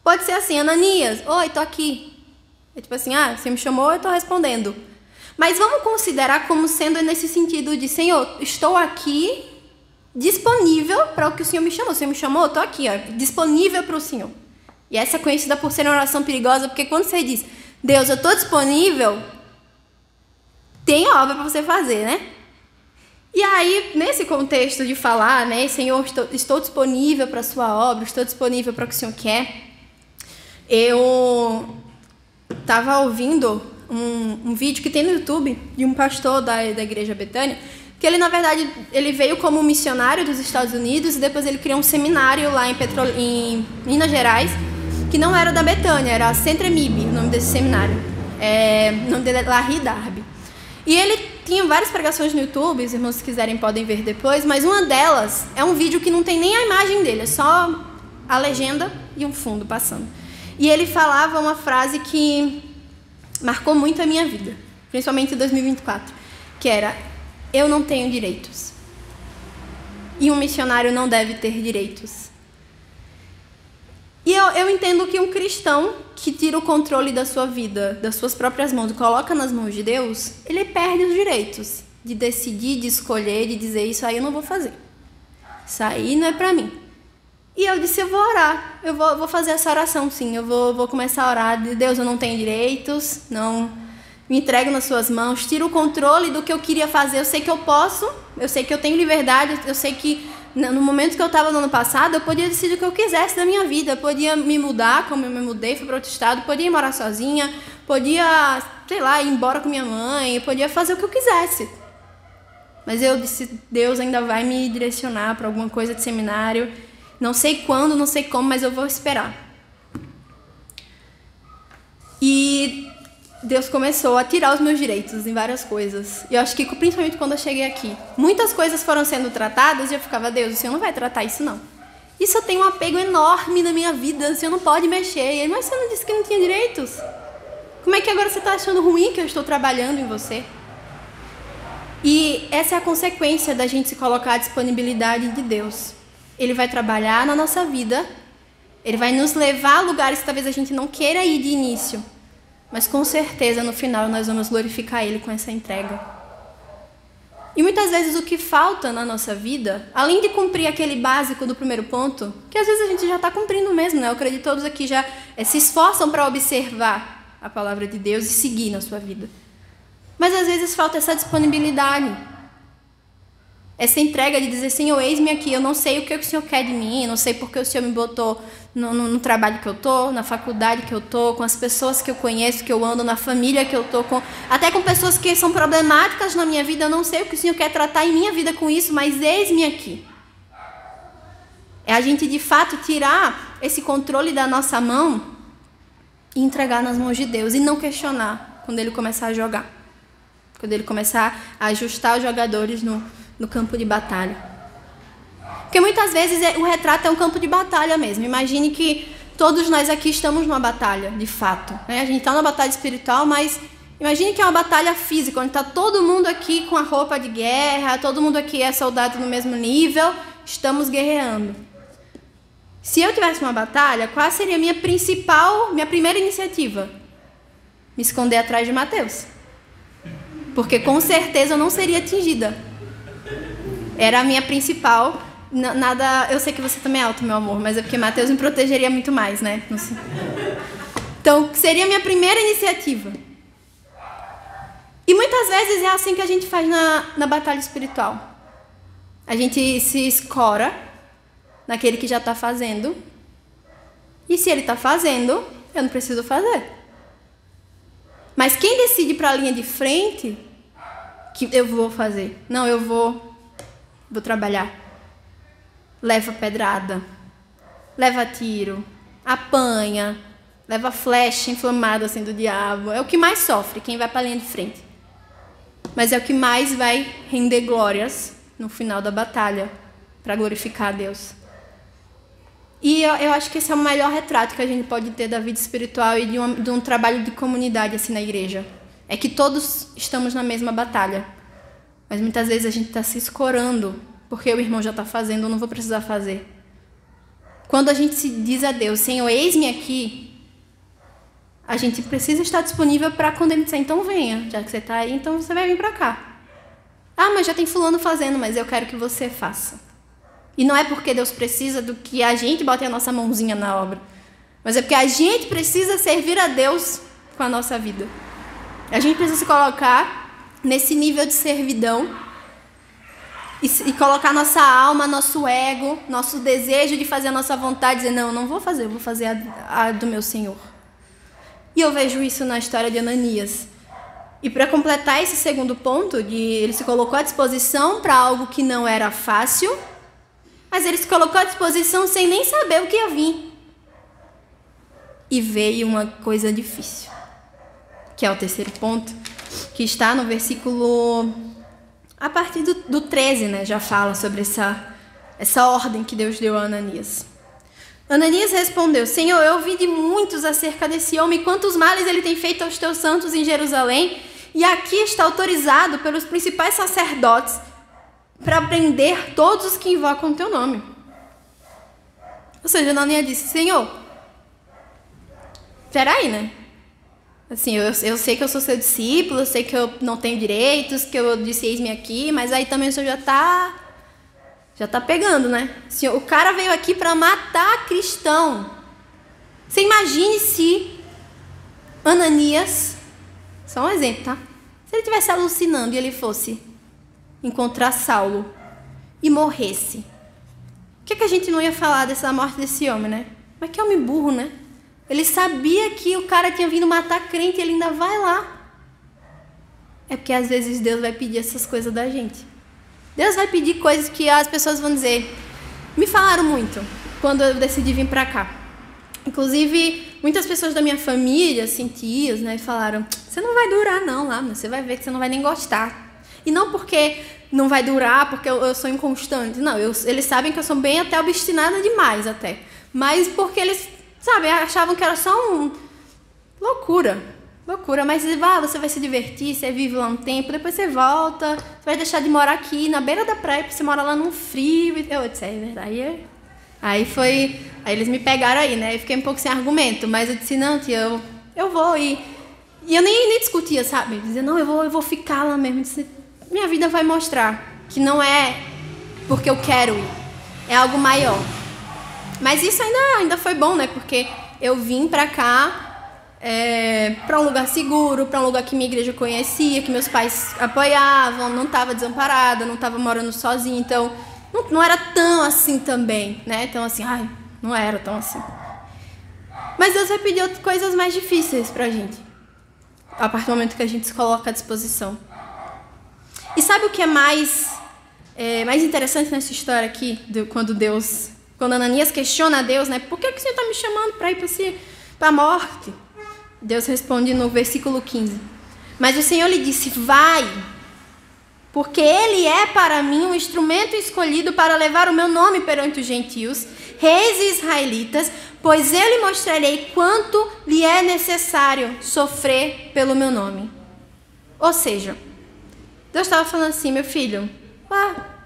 Pode ser assim, Ananias, oi, tô aqui. É tipo assim, você me chamou, eu tô respondendo. Mas vamos considerar como sendo nesse sentido de, Senhor, estou aqui disponível para o que o Senhor me chamou. O Senhor me chamou, eu tô aqui, disponível para o Senhor. E essa é conhecida por ser uma oração perigosa, porque quando você diz, Deus, eu estou disponível, tem obra para você fazer, né? E aí, nesse contexto de falar, né, Senhor, estou disponível para a sua obra, estou disponível para o que o Senhor quer, eu estava ouvindo um vídeo que tem no YouTube de um pastor da igreja Betânia, que ele, na verdade, ele veio como missionário dos Estados Unidos e depois ele criou um seminário lá em Minas Gerais, que não era da Betânia, era Centremib, o nome desse seminário. O nome dele é Larry Darby. E ele tinha várias pregações no YouTube, os irmãos, se quiserem, podem ver depois, mas uma delas é um vídeo que não tem nem a imagem dele, é só a legenda e um fundo passando. E ele falava uma frase que marcou muito a minha vida, principalmente em 2024, que era, eu não tenho direitos. E um missionário não deve ter direitos. E eu entendo que um cristão que tira o controle da sua vida, das suas próprias mãos, e coloca nas mãos de Deus, ele perde os direitos de decidir, de escolher, de dizer, isso aí eu não vou fazer. Isso aí não é pra mim. E eu disse, eu vou orar, eu vou fazer essa oração, sim, eu vou começar a orar, Deus, eu não tenho direitos, não me entrego nas suas mãos, tiro o controle do que eu queria fazer, eu sei que eu posso, eu sei que eu tenho liberdade, eu sei que no momento que eu estava no ano passado, eu podia decidir o que eu quisesse da minha vida, eu podia me mudar, como eu me mudei, fui para outro estado, podia ir morar sozinha, podia, sei lá, ir embora com minha mãe, eu podia fazer o que eu quisesse. Mas eu disse, Deus ainda vai me direcionar para alguma coisa de seminário, não sei quando, não sei como, mas eu vou esperar. E Deus começou a tirar os meus direitos em várias coisas. E eu acho que, principalmente quando eu cheguei aqui, muitas coisas foram sendo tratadas e eu ficava, Deus, o Senhor não vai tratar isso, não. Isso eu tenho um apego enorme na minha vida, o Senhor não pode mexer. E ele, mas você não disse que não tinha direitos? Como é que agora você está achando ruim que eu estou trabalhando em você? E essa é a consequência da gente se colocar à disponibilidade de Deus. Ele vai trabalhar na nossa vida, ele vai nos levar a lugares que talvez a gente não queira ir de início, mas com certeza no final nós vamos glorificar Ele com essa entrega. E muitas vezes o que falta na nossa vida, além de cumprir aquele básico do primeiro ponto, que às vezes a gente já está cumprindo mesmo, né? Eu acredito que todos aqui já se esforçam para observar a palavra de Deus e seguir na sua vida. Mas às vezes falta essa disponibilidade, essa entrega de dizer, Senhor, eis-me aqui, eu não sei o que o Senhor quer de mim, eu não sei porque o Senhor me botou no trabalho que eu estou, na faculdade que eu estou, com as pessoas que eu conheço, que eu ando, na família que eu estou, até com pessoas que são problemáticas na minha vida, eu não sei o que o Senhor quer tratar em minha vida com isso, mas eis-me aqui. É a gente, de fato, tirar esse controle da nossa mão e entregar nas mãos de Deus, e não questionar quando Ele começar a jogar. Quando Ele começar a ajustar os jogadores no campo de batalha. Porque muitas vezes o retrato é um campo de batalha mesmo. Imagine que todos nós aqui estamos numa batalha, de fato. Né? A gente está numa batalha espiritual, mas imagine que é uma batalha física, onde está todo mundo aqui com a roupa de guerra, todo mundo aqui é soldado no mesmo nível, estamos guerreando. Se eu tivesse uma batalha, qual seria a minha primeira iniciativa? Me esconder atrás de Mateus. Porque com certeza eu não seria atingida. Era a minha principal. Nada, eu sei que você também é alto, meu amor, mas é porque Mateus me protegeria muito mais, né? Então, seria a minha primeira iniciativa. E muitas vezes é assim que a gente faz na batalha espiritual. A gente se escora naquele que já está fazendo. E se ele está fazendo, eu não preciso fazer. Mas quem decide para a linha de frente, que eu vou fazer? Não, eu vou trabalhar. Leva pedrada, leva tiro, apanha, leva flecha inflamada assim do diabo. É o que mais sofre, quem vai para a linha de frente. Mas é o que mais vai render glórias no final da batalha, para glorificar a Deus. E eu acho que esse é o melhor retrato que a gente pode ter da vida espiritual e de um trabalho de comunidade assim na igreja. É que todos estamos na mesma batalha. Mas muitas vezes a gente está se escorando, porque o irmão já está fazendo, eu não vou precisar fazer. Quando a gente se diz a Deus, Senhor, eis-me aqui, a gente precisa estar disponível para quando Ele disser, então venha, já que você está aí, então você vai vir para cá. Ah, mas já tem fulano fazendo, mas eu quero que você faça. E não é porque Deus precisa do que a gente bote a nossa mãozinha na obra, mas é porque a gente precisa servir a Deus com a nossa vida. A gente precisa se colocar nesse nível de servidão e colocar nossa alma, nosso ego, nosso desejo de fazer a nossa vontade, dizer, não vou fazer, eu vou fazer a do meu Senhor. E eu vejo isso na história de Ananias. E para completar esse segundo ponto, ele se colocou à disposição para algo que não era fácil, mas ele se colocou à disposição sem nem saber o que ia vir. E veio uma coisa difícil, que é o terceiro ponto, que está no versículo... A partir do 13, né, já fala sobre essa ordem que Deus deu a Ananias. Ananias respondeu, Senhor, eu ouvi de muitos acerca desse homem, quantos males ele tem feito aos teus santos em Jerusalém, e aqui está autorizado pelos principais sacerdotes para prender todos os que invocam o teu nome. Ou seja, Ananias disse, Senhor, peraí, né? Assim, eu sei que eu sou seu discípulo, eu sei que eu não tenho direitos, que eu disse eis-me aqui, mas aí também o Senhor já tá pegando, né? Senhor, o cara veio aqui para matar cristão. Você imagine se Ananias, só um exemplo, tá? Se ele estivesse alucinando e ele fosse encontrar Saulo e morresse, o que a gente não ia falar dessa morte desse homem, né? Mas que homem burro, né? Ele sabia que o cara tinha vindo matar crente e ele ainda vai lá. É porque às vezes Deus vai pedir essas coisas da gente. Deus vai pedir coisas que as pessoas vão dizer. Me falaram muito quando eu decidi vir pra cá. Inclusive, muitas pessoas da minha família, assim, tias, né, falaram, você não vai durar não lá, você vai ver que você não vai nem gostar. E não porque não vai durar, porque eu sou inconstante. Não, eles sabem que eu sou bem até obstinada demais até. Mas porque eles, sabe, achavam que era só loucura, mas você vai se divertir, você vive lá um tempo, depois você volta, você vai deixar de morar aqui na beira da praia, porque você mora lá no frio. Eu disse, é verdade. Aí eles me pegaram aí, né? Eu fiquei um pouco sem argumento, mas eu disse, não, tia, eu vou ir. E eu nem discutia, sabe? Eu dizia, não, eu vou ficar lá mesmo. Eu disse, minha vida vai mostrar que não é porque eu quero ir, é algo maior. Mas isso ainda foi bom, né? Porque eu vim pra cá, para um lugar seguro, para um lugar que minha igreja conhecia, que meus pais apoiavam, não estava desamparada, não estava morando sozinha, então não era tão assim também, né? Então assim, não era tão assim. Mas Deus vai pedir coisas mais difíceis pra gente, a partir do momento que a gente se coloca à disposição. E sabe o que é mais interessante nessa história aqui, quando Ananias questiona a Deus, né? Por que o Senhor está me chamando para ir para a morte? Deus responde no versículo 15. Mas o Senhor lhe disse, vai, porque ele é para mim um instrumento escolhido para levar o meu nome perante os gentios, reis e israelitas, pois eu lhe mostrarei quanto lhe é necessário sofrer pelo meu nome. Ou seja, Deus estava falando assim, meu filho,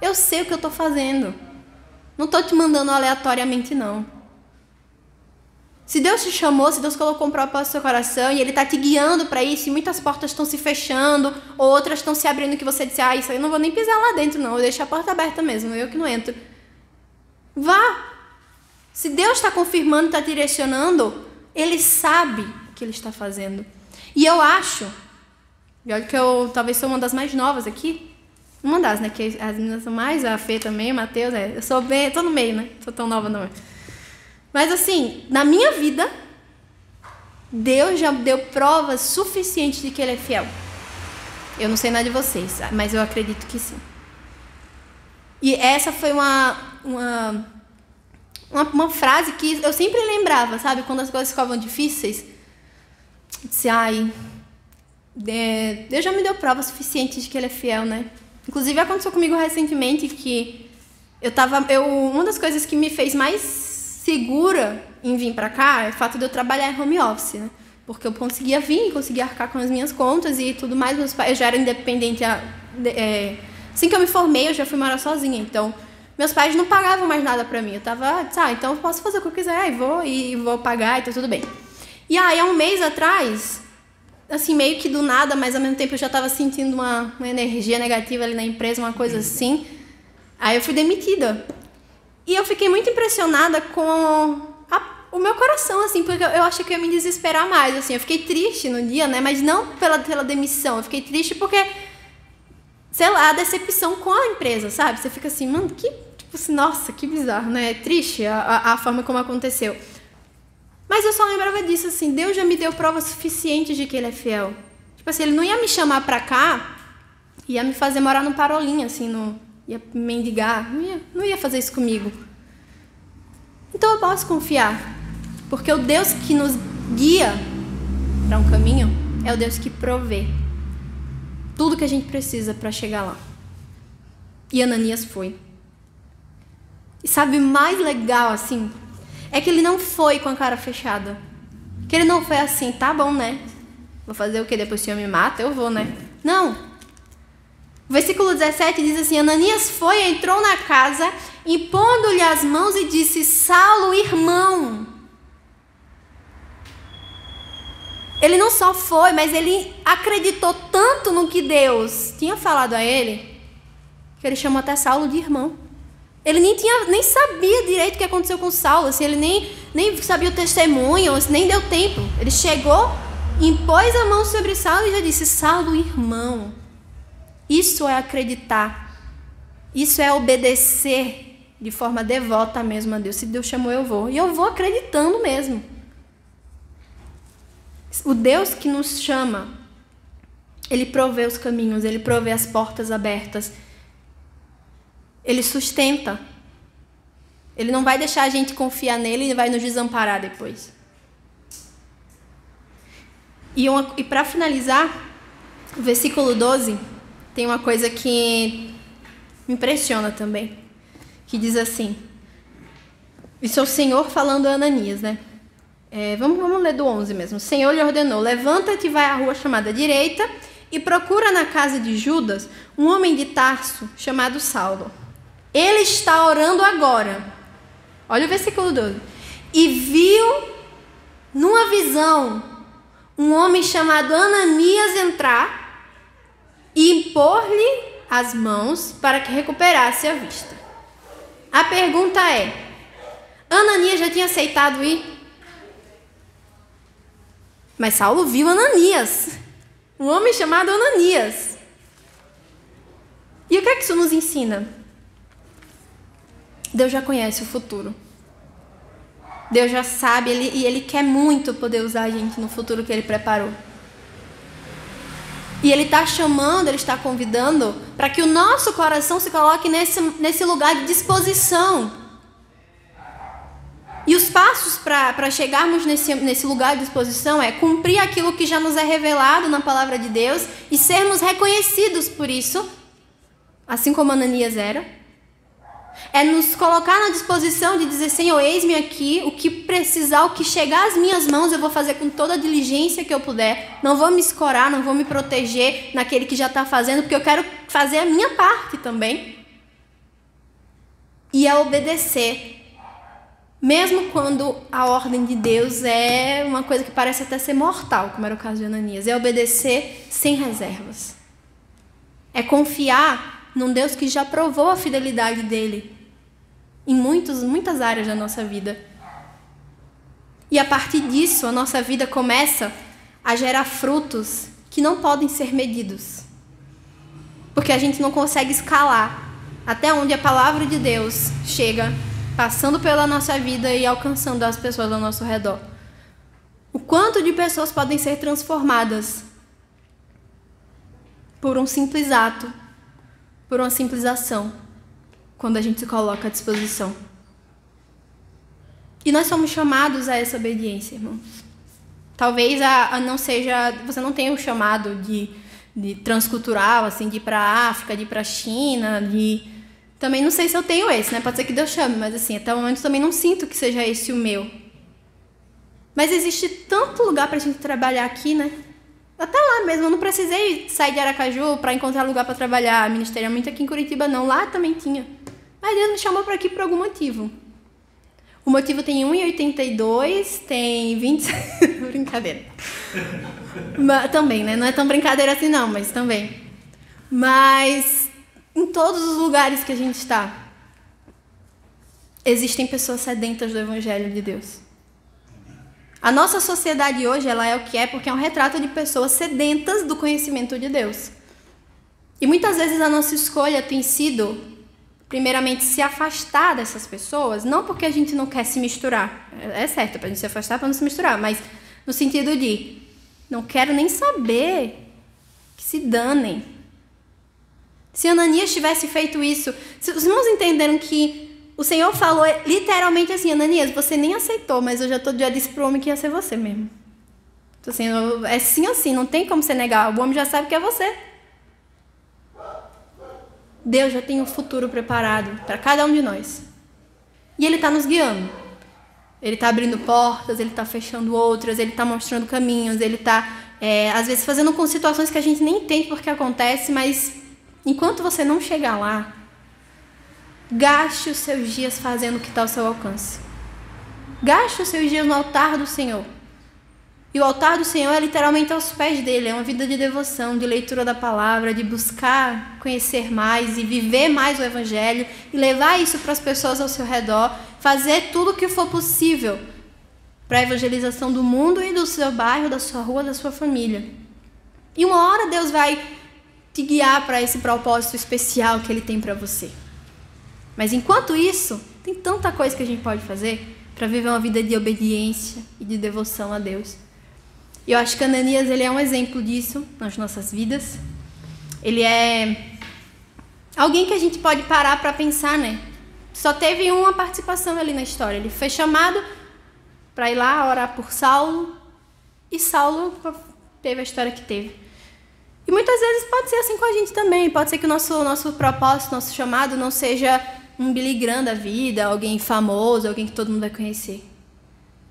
eu sei o que eu estou fazendo. Não estou te mandando aleatoriamente, não. Se Deus te chamou, se Deus colocou um propósito no seu coração e Ele está te guiando para isso, e muitas portas estão se fechando, ou outras estão se abrindo, que você disse, isso aí eu não vou nem pisar lá dentro, não. Eu deixo a porta aberta mesmo, eu que não entro. Vá. Se Deus está confirmando, está direcionando, Ele sabe o que Ele está fazendo. E eu acho, e olha que eu talvez sou uma das mais novas aqui, uma das, né, que as meninas são mais, a Fê também, o Matheus, eu sou bem, tô no meio, né, sou tão nova não. Mas assim, na minha vida, Deus já deu provas suficientes de que Ele é fiel. Eu não sei nada de vocês, mas eu acredito que sim. E essa foi uma frase que eu sempre lembrava, sabe? Quando as coisas ficavam difíceis. Disse, Deus já me deu provas suficientes de que Ele é fiel, né? Inclusive, aconteceu comigo recentemente que uma das coisas que me fez mais segura em vir para cá é o fato de eu trabalhar em home office, né? Porque eu conseguia vir, conseguia arcar com as minhas contas e tudo mais. Eu já era independente. Assim que eu me formei, eu já fui morar sozinha. Então, meus pais não pagavam mais nada para mim. Eu tava, então eu posso fazer o que eu quiser, vou pagar, então tudo bem. E aí, há um mês atrás, assim, meio que do nada, mas ao mesmo tempo eu já estava sentindo uma energia negativa ali na empresa, uma coisa assim. Aí eu fui demitida. E eu fiquei muito impressionada com o meu coração, assim, porque eu achei que eu ia me desesperar mais, assim. Eu fiquei triste no dia, né, mas não pela demissão. Eu fiquei triste porque, sei lá, a decepção com a empresa, sabe? Você fica assim, mano, nossa, que bizarro, né? É triste a forma como aconteceu. Mas eu só lembrava disso, assim, Deus já me deu provas suficientes de que Ele é fiel. Tipo assim, Ele não ia me chamar pra cá, ia me fazer morar num parolinho, assim, ia mendigar, não ia fazer isso comigo. Então eu posso confiar, porque o Deus que nos guia para um caminho é o Deus que provê tudo que a gente precisa para chegar lá. E Ananias foi. E sabe o mais legal, assim, é que ele não foi com a cara fechada. Que ele não foi assim, tá bom, né? Vou fazer o quê? Depois o Senhor me mata? Eu vou, né? Não. O versículo 17 diz assim, Ananias foi, entrou na casa, impondo-lhe as mãos e disse, Saulo, irmão. Ele não só foi, mas ele acreditou tanto no que Deus tinha falado a ele, que ele chamou até Saulo de irmão. Ele nem sabia direito o que aconteceu com Saulo, assim, ele nem sabia o testemunho, nem deu tempo. Ele chegou, impôs a mão sobre Saulo e já disse, Saulo, irmão. Isso é acreditar. Isso é obedecer de forma devota mesmo a Deus. Se Deus chamou, eu vou. E eu vou acreditando mesmo. O Deus que nos chama, Ele provê os caminhos, Ele provê as portas abertas. Ele sustenta. Ele não vai deixar a gente confiar nele e vai nos desamparar depois. E para finalizar, o versículo 12 tem uma coisa que me impressiona também, que diz assim, isso é o Senhor falando a Ananias, né? Vamos ler do 11 mesmo. O Senhor lhe ordenou, levanta-te e vai à rua chamada direita e procura na casa de Judas um homem de Tarso chamado Saulo. Ele está orando agora. Olha o versículo 12. E viu numa visão um homem chamado Ananias entrar e impor-lhe as mãos para que recuperasse a vista. A pergunta é, Ananias já tinha aceitado ir? Mas Saulo viu Ananias, um homem chamado Ananias. E o que é que isso nos ensina? Deus já conhece o futuro. Deus já sabe, e Ele quer muito poder usar a gente no futuro que Ele preparou. E Ele está chamando, Ele está convidando para que o nosso coração se coloque nesse lugar de disposição. E os passos para chegarmos nesse lugar de disposição é cumprir aquilo que já nos é revelado na palavra de Deus e sermos reconhecidos por isso, assim como Ananias era. É nos colocar na disposição de dizer, Senhor, eis-me aqui, o que precisar, o que chegar às minhas mãos, eu vou fazer com toda a diligência que eu puder. Não vou me escorar, não vou me proteger naquele que já está fazendo, porque eu quero fazer a minha parte também. E é obedecer. Mesmo quando a ordem de Deus é uma coisa que parece até ser mortal, como era o caso de Ananias. É obedecer sem reservas. É confiar num Deus que já provou a fidelidade dele em muitas áreas da nossa vida. E a partir disso, a nossa vida começa a gerar frutos que não podem ser medidos. Porque a gente não consegue escalar até onde a palavra de Deus chega, passando pela nossa vida e alcançando as pessoas ao nosso redor. O quanto de pessoas podem ser transformadas por um simples ato, por uma simples ação, quando a gente se coloca à disposição. E nós somos chamados a essa obediência, irmãos. Talvez não seja, você não tenha o chamado de transcultural, assim, de ir para a África, de ir para a China, também não sei se eu tenho esse, né? Pode ser que Deus chame, mas assim, até o momento também não sinto que seja esse o meu. Mas existe tanto lugar para a gente trabalhar aqui, né? Até lá mesmo, eu não precisei sair de Aracaju para encontrar lugar para trabalhar ministerialmente aqui em Curitiba, não. Lá também tinha. Mas Deus me chamou para aqui por algum motivo. O motivo tem 1,82, tem 20... Brincadeira. Mas, também, né? Não é tão brincadeira assim não, mas também. Mas em todos os lugares que a gente está, existem pessoas sedentas do Evangelho de Deus. A nossa sociedade hoje, ela é o que é porque é um retrato de pessoas sedentas do conhecimento de Deus. E muitas vezes a nossa escolha tem sido, primeiramente, se afastar dessas pessoas, não porque a gente não quer se misturar. É certo, para a gente se afastar para não se misturar, mas no sentido de, não quero nem saber, que se danem. Se Ananias tivesse feito isso, se os irmãos entenderam que o Senhor falou literalmente assim, Ananias, você nem aceitou, mas eu já disse pro homem que ia ser você mesmo. Então, assim, é sim assim, não tem como você negar, o homem já sabe que é você. Deus já tem um futuro preparado para cada um de nós. E Ele está nos guiando. Ele está abrindo portas, Ele está fechando outras, Ele está mostrando caminhos, Ele está, às vezes, fazendo com situações que a gente nem entende porque acontece, mas enquanto você não chegar lá, gaste os seus dias fazendo o que está ao seu alcance. Gaste os seus dias no altar do Senhor. E o altar do Senhor é literalmente aos pés dele. É uma vida de devoção, de leitura da palavra, de buscar conhecer mais e viver mais o Evangelho e levar isso para as pessoas ao seu redor. Fazer tudo o que for possível para a evangelização do mundo e do seu bairro, da sua rua, da sua família. E uma hora Deus vai te guiar para esse propósito especial que Ele tem para você. Mas enquanto isso, tem tanta coisa que a gente pode fazer para viver uma vida de obediência e de devoção a Deus. E eu acho que Ananias, ele é um exemplo disso nas nossas vidas. Ele é alguém que a gente pode parar para pensar, né? Só teve uma participação ali na história. Ele foi chamado para ir lá orar por Saulo. E Saulo teve a história que teve. E muitas vezes pode ser assim com a gente também. Pode ser que o nosso propósito, nosso chamado não seja um Billy Graham da vida, alguém famoso, alguém que todo mundo vai conhecer.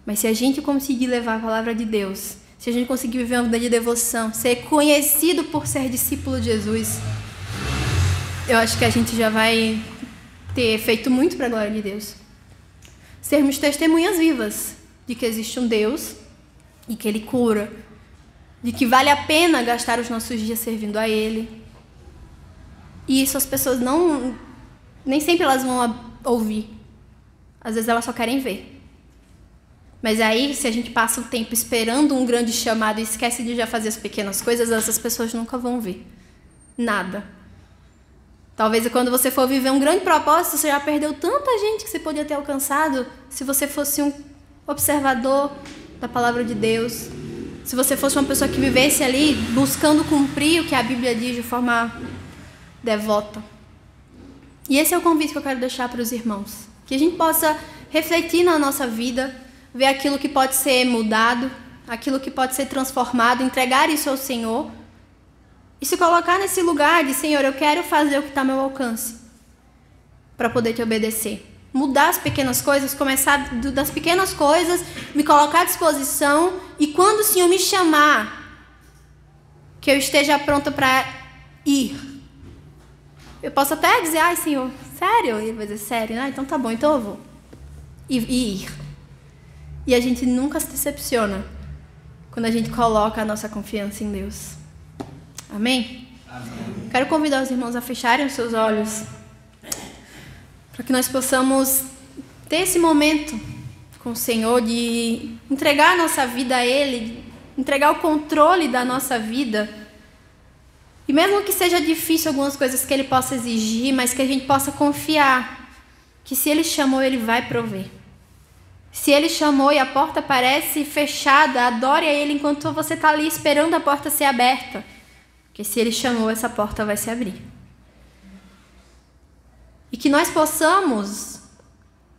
Mas se a gente conseguir levar a palavra de Deus, se a gente conseguir viver uma vida de devoção, ser conhecido por ser discípulo de Jesus, eu acho que a gente já vai ter feito muito para a glória de Deus. Sermos testemunhas vivas de que existe um Deus e que Ele cura, de que vale a pena gastar os nossos dias servindo a Ele. E isso as pessoas nem sempre elas vão ouvir. Às vezes elas só querem ver. Mas aí, se a gente passa o tempo esperando um grande chamado e esquece de já fazer as pequenas coisas, essas pessoas nunca vão ver nada. Talvez quando você for viver um grande propósito, você já perdeu tanta gente que você podia ter alcançado se você fosse um observador da palavra de Deus. Se você fosse uma pessoa que vivesse ali buscando cumprir o que a Bíblia diz de forma devota. E esse é o convite que eu quero deixar para os irmãos. Que a gente possa refletir na nossa vida, ver aquilo que pode ser mudado, aquilo que pode ser transformado, entregar isso ao Senhor e se colocar nesse lugar de: Senhor, eu quero fazer o que está ao meu alcance para poder te obedecer. Mudar as pequenas coisas, começar das pequenas coisas, me colocar à disposição e quando o Senhor me chamar, que eu esteja pronta para ir. Eu posso até dizer: ai, Senhor, sério? Ele vai dizer: sério? Ah, então tá bom, então eu vou. E ir. E a gente nunca se decepciona quando a gente coloca a nossa confiança em Deus. Amém? Amém. Quero convidar os irmãos a fecharem os seus olhos para que nós possamos ter esse momento com o Senhor de entregar a nossa vida a Ele, de entregar o controle da nossa vida. E mesmo que seja difícil algumas coisas que Ele possa exigir, mas que a gente possa confiar que se Ele chamou, Ele vai prover. Se Ele chamou e a porta parece fechada, adore a Ele enquanto você está ali esperando a porta ser aberta. Porque se Ele chamou, essa porta vai se abrir. E que nós possamos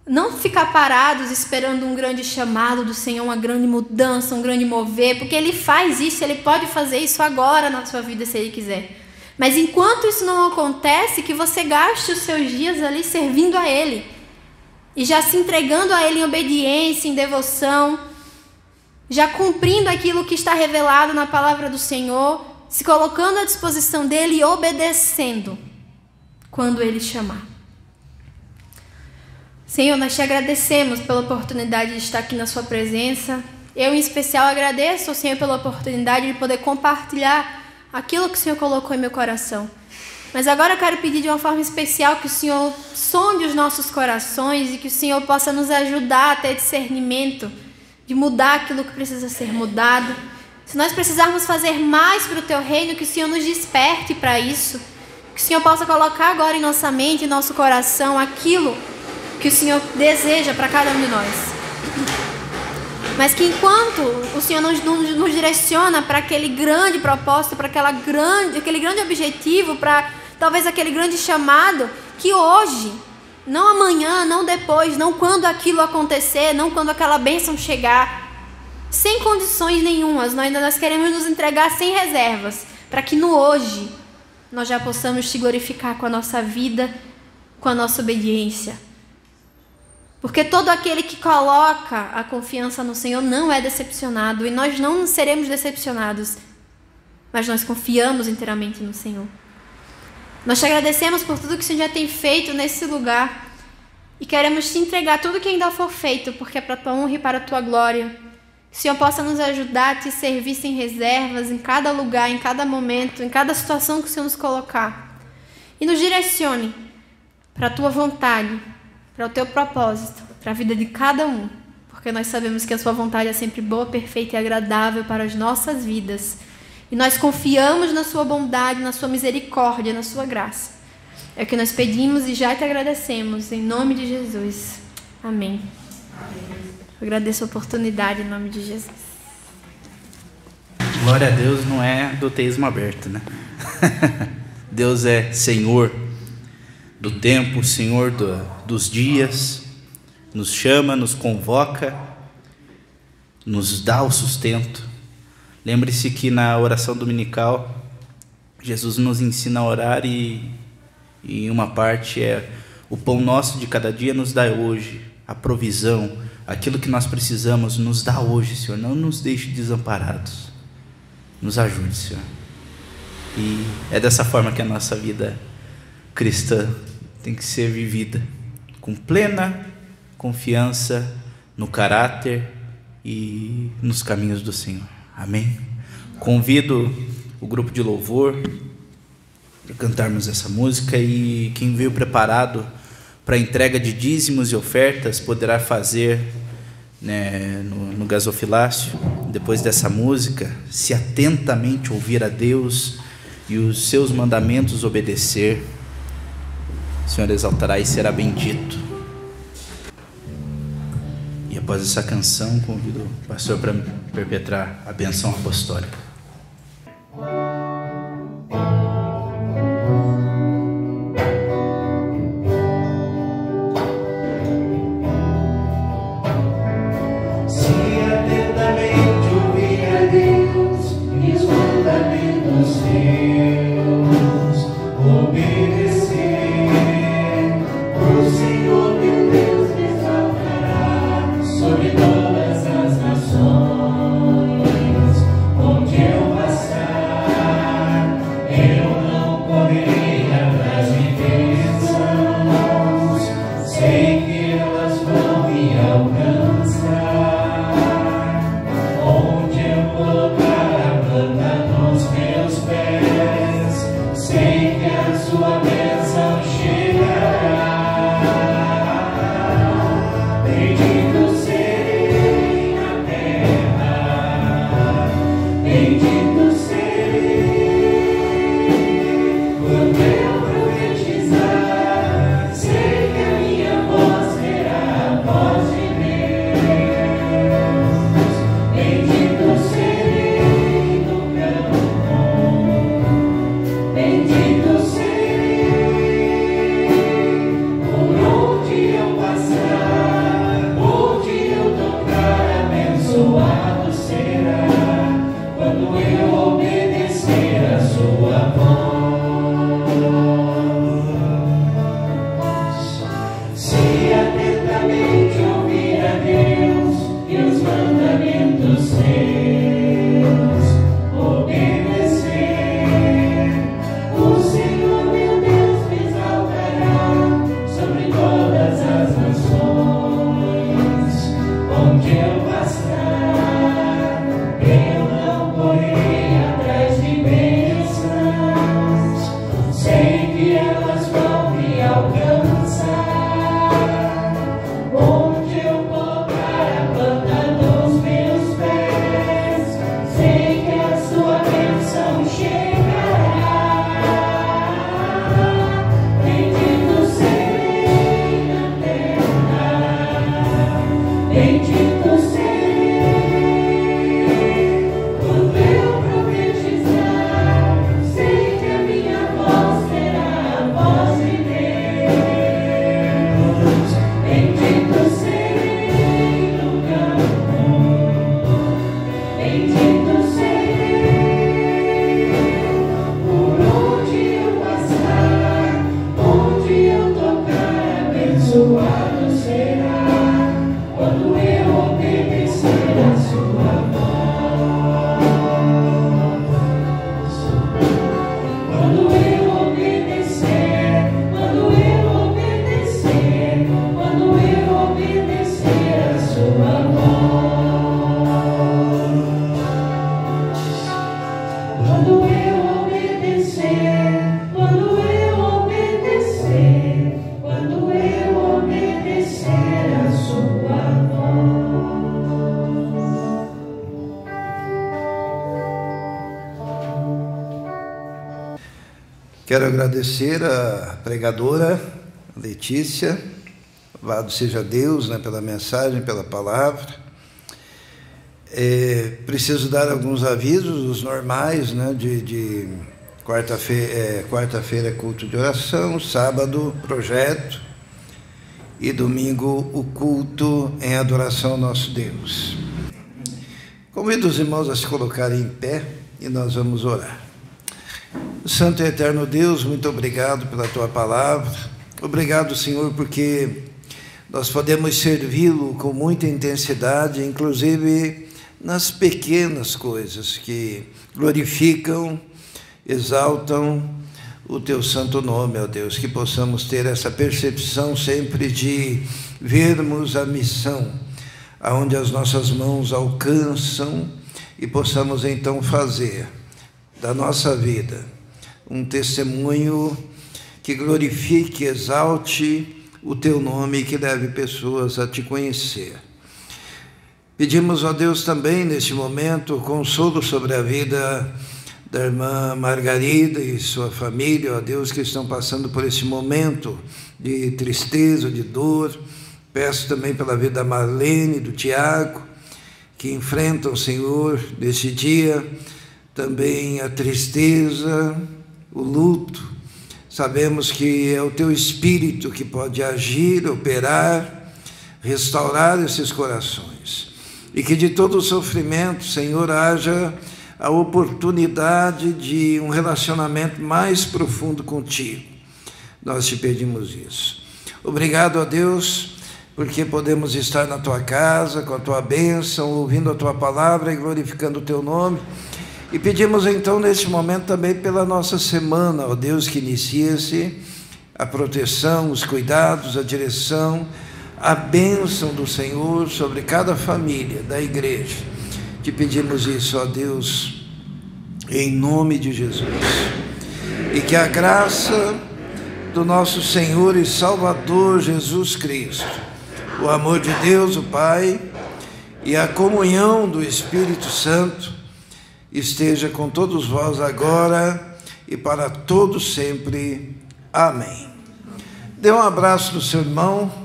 não ficar parados esperando um grande chamado do Senhor, uma grande mudança, um grande mover, porque Ele faz isso, Ele pode fazer isso agora na sua vida se Ele quiser. Mas enquanto isso não acontece, que você gaste os seus dias ali servindo a Ele. E já se entregando a Ele em obediência, em devoção, já cumprindo aquilo que está revelado na palavra do Senhor, se colocando à disposição dEle e obedecendo quando Ele chamar. Senhor, nós te agradecemos pela oportunidade de estar aqui na sua presença. Eu, em especial, agradeço ao Senhor pela oportunidade de poder compartilhar aquilo que o Senhor colocou em meu coração. Mas agora eu quero pedir de uma forma especial que o Senhor sonde os nossos corações e que o Senhor possa nos ajudar a ter discernimento de mudar aquilo que precisa ser mudado. Se nós precisarmos fazer mais para o Teu reino, que o Senhor nos desperte para isso. Que o Senhor possa colocar agora em nossa mente, em nosso coração, aquilo que o Senhor deseja para cada um de nós. Mas que enquanto o Senhor nos direciona para aquele grande propósito, para aquele grande objetivo, para talvez aquele grande chamado, que hoje, não amanhã, não depois, não quando aquilo acontecer, não quando aquela bênção chegar, sem condições nenhumas, nós queremos nos entregar sem reservas, para que no hoje nós já possamos te glorificar com a nossa vida, com a nossa obediência. Porque todo aquele que coloca a confiança no Senhor não é decepcionado. E nós não seremos decepcionados. Mas nós confiamos inteiramente no Senhor. Nós te agradecemos por tudo que o Senhor já tem feito nesse lugar. E queremos te entregar tudo que ainda for feito. Porque é para a tua honra e para a tua glória. Que o Senhor possa nos ajudar a te servir sem reservas. Em cada lugar, em cada momento. Em cada situação que o Senhor nos colocar. E nos direcione para a tua vontade, para o teu propósito, para a vida de cada um, porque nós sabemos que a sua vontade é sempre boa, perfeita e agradável para as nossas vidas, e nós confiamos na sua bondade, na sua misericórdia, na sua graça. É o que nós pedimos e já te agradecemos, em nome de Jesus. Amém. Eu agradeço a oportunidade em nome de Jesus. Glória a Deus não é do teísmo aberto, né? Deus é Senhor do tempo, Senhor dos dias, nos chama, nos convoca, nos dá o sustento, Lembre-se que na oração dominical, Jesus nos ensina a orar e uma parte é: o pão nosso de cada dia nos dá hoje, a provisão, aquilo que nós precisamos, nos dá hoje, Senhor. Não nos deixe desamparados. Nos ajude, Senhor. E é dessa forma que a nossa vida cristã tem que ser vivida, com plena confiança no caráter e nos caminhos do Senhor. Amém? Convido o grupo de louvor para cantarmos essa música, e quem veio preparado para a entrega de dízimos e ofertas poderá fazer, né, no gasofilácio, depois dessa música, se atentamente ouvir a Deus e os seus mandamentos obedecer, o Senhor exaltará e será bendito. E após essa canção, convido o pastor para perpetrar a bênção apostólica. Quero agradecer a pregadora Letícia, louvado seja Deus, né, pela mensagem, pela palavra. Preciso dar alguns avisos, os normais, né, de quarta-feira é culto de oração, sábado projeto e domingo o culto em adoração ao nosso Deus. Convido os irmãos a se colocarem em pé e nós vamos orar. Santo e eterno Deus, muito obrigado pela Tua palavra. Obrigado, Senhor, porque nós podemos servi-lo com muita intensidade, inclusive nas pequenas coisas que glorificam, exaltam o Teu santo nome, ó Deus. Que possamos ter essa percepção sempre de vermos a missão aonde as nossas mãos alcançam e possamos então fazer da nossa vida um testemunho que glorifique, exalte o Teu nome e que leve pessoas a Te conhecer. Pedimos, ó Deus, também neste momento consolo sobre a vida da irmã Margarida e sua família, ó Deus, que estão passando por esse momento de tristeza, de dor. Peço também pela vida da Marlene, do Tiago, que enfrentam, Senhor, neste dia, também a tristeza, o luto. Sabemos que é o Teu Espírito que pode agir, operar, restaurar esses corações. E que de todo o sofrimento, Senhor, haja a oportunidade de um relacionamento mais profundo contigo. Nós Te pedimos isso. Obrigado, ó Deus, porque podemos estar na Tua casa, com a Tua bênção, ouvindo a Tua palavra e glorificando o Teu nome. E pedimos então neste momento também pela nossa semana, ó Deus, que inicie-se a proteção, os cuidados, a direção, a bênção do Senhor sobre cada família da igreja. Te pedimos isso, ó Deus, em nome de Jesus. E que a graça do nosso Senhor e Salvador Jesus Cristo, o amor de Deus, o Pai, e a comunhão do Espírito Santo esteja com todos vós agora e para todos sempre. Amém. Dê um abraço no seu irmão.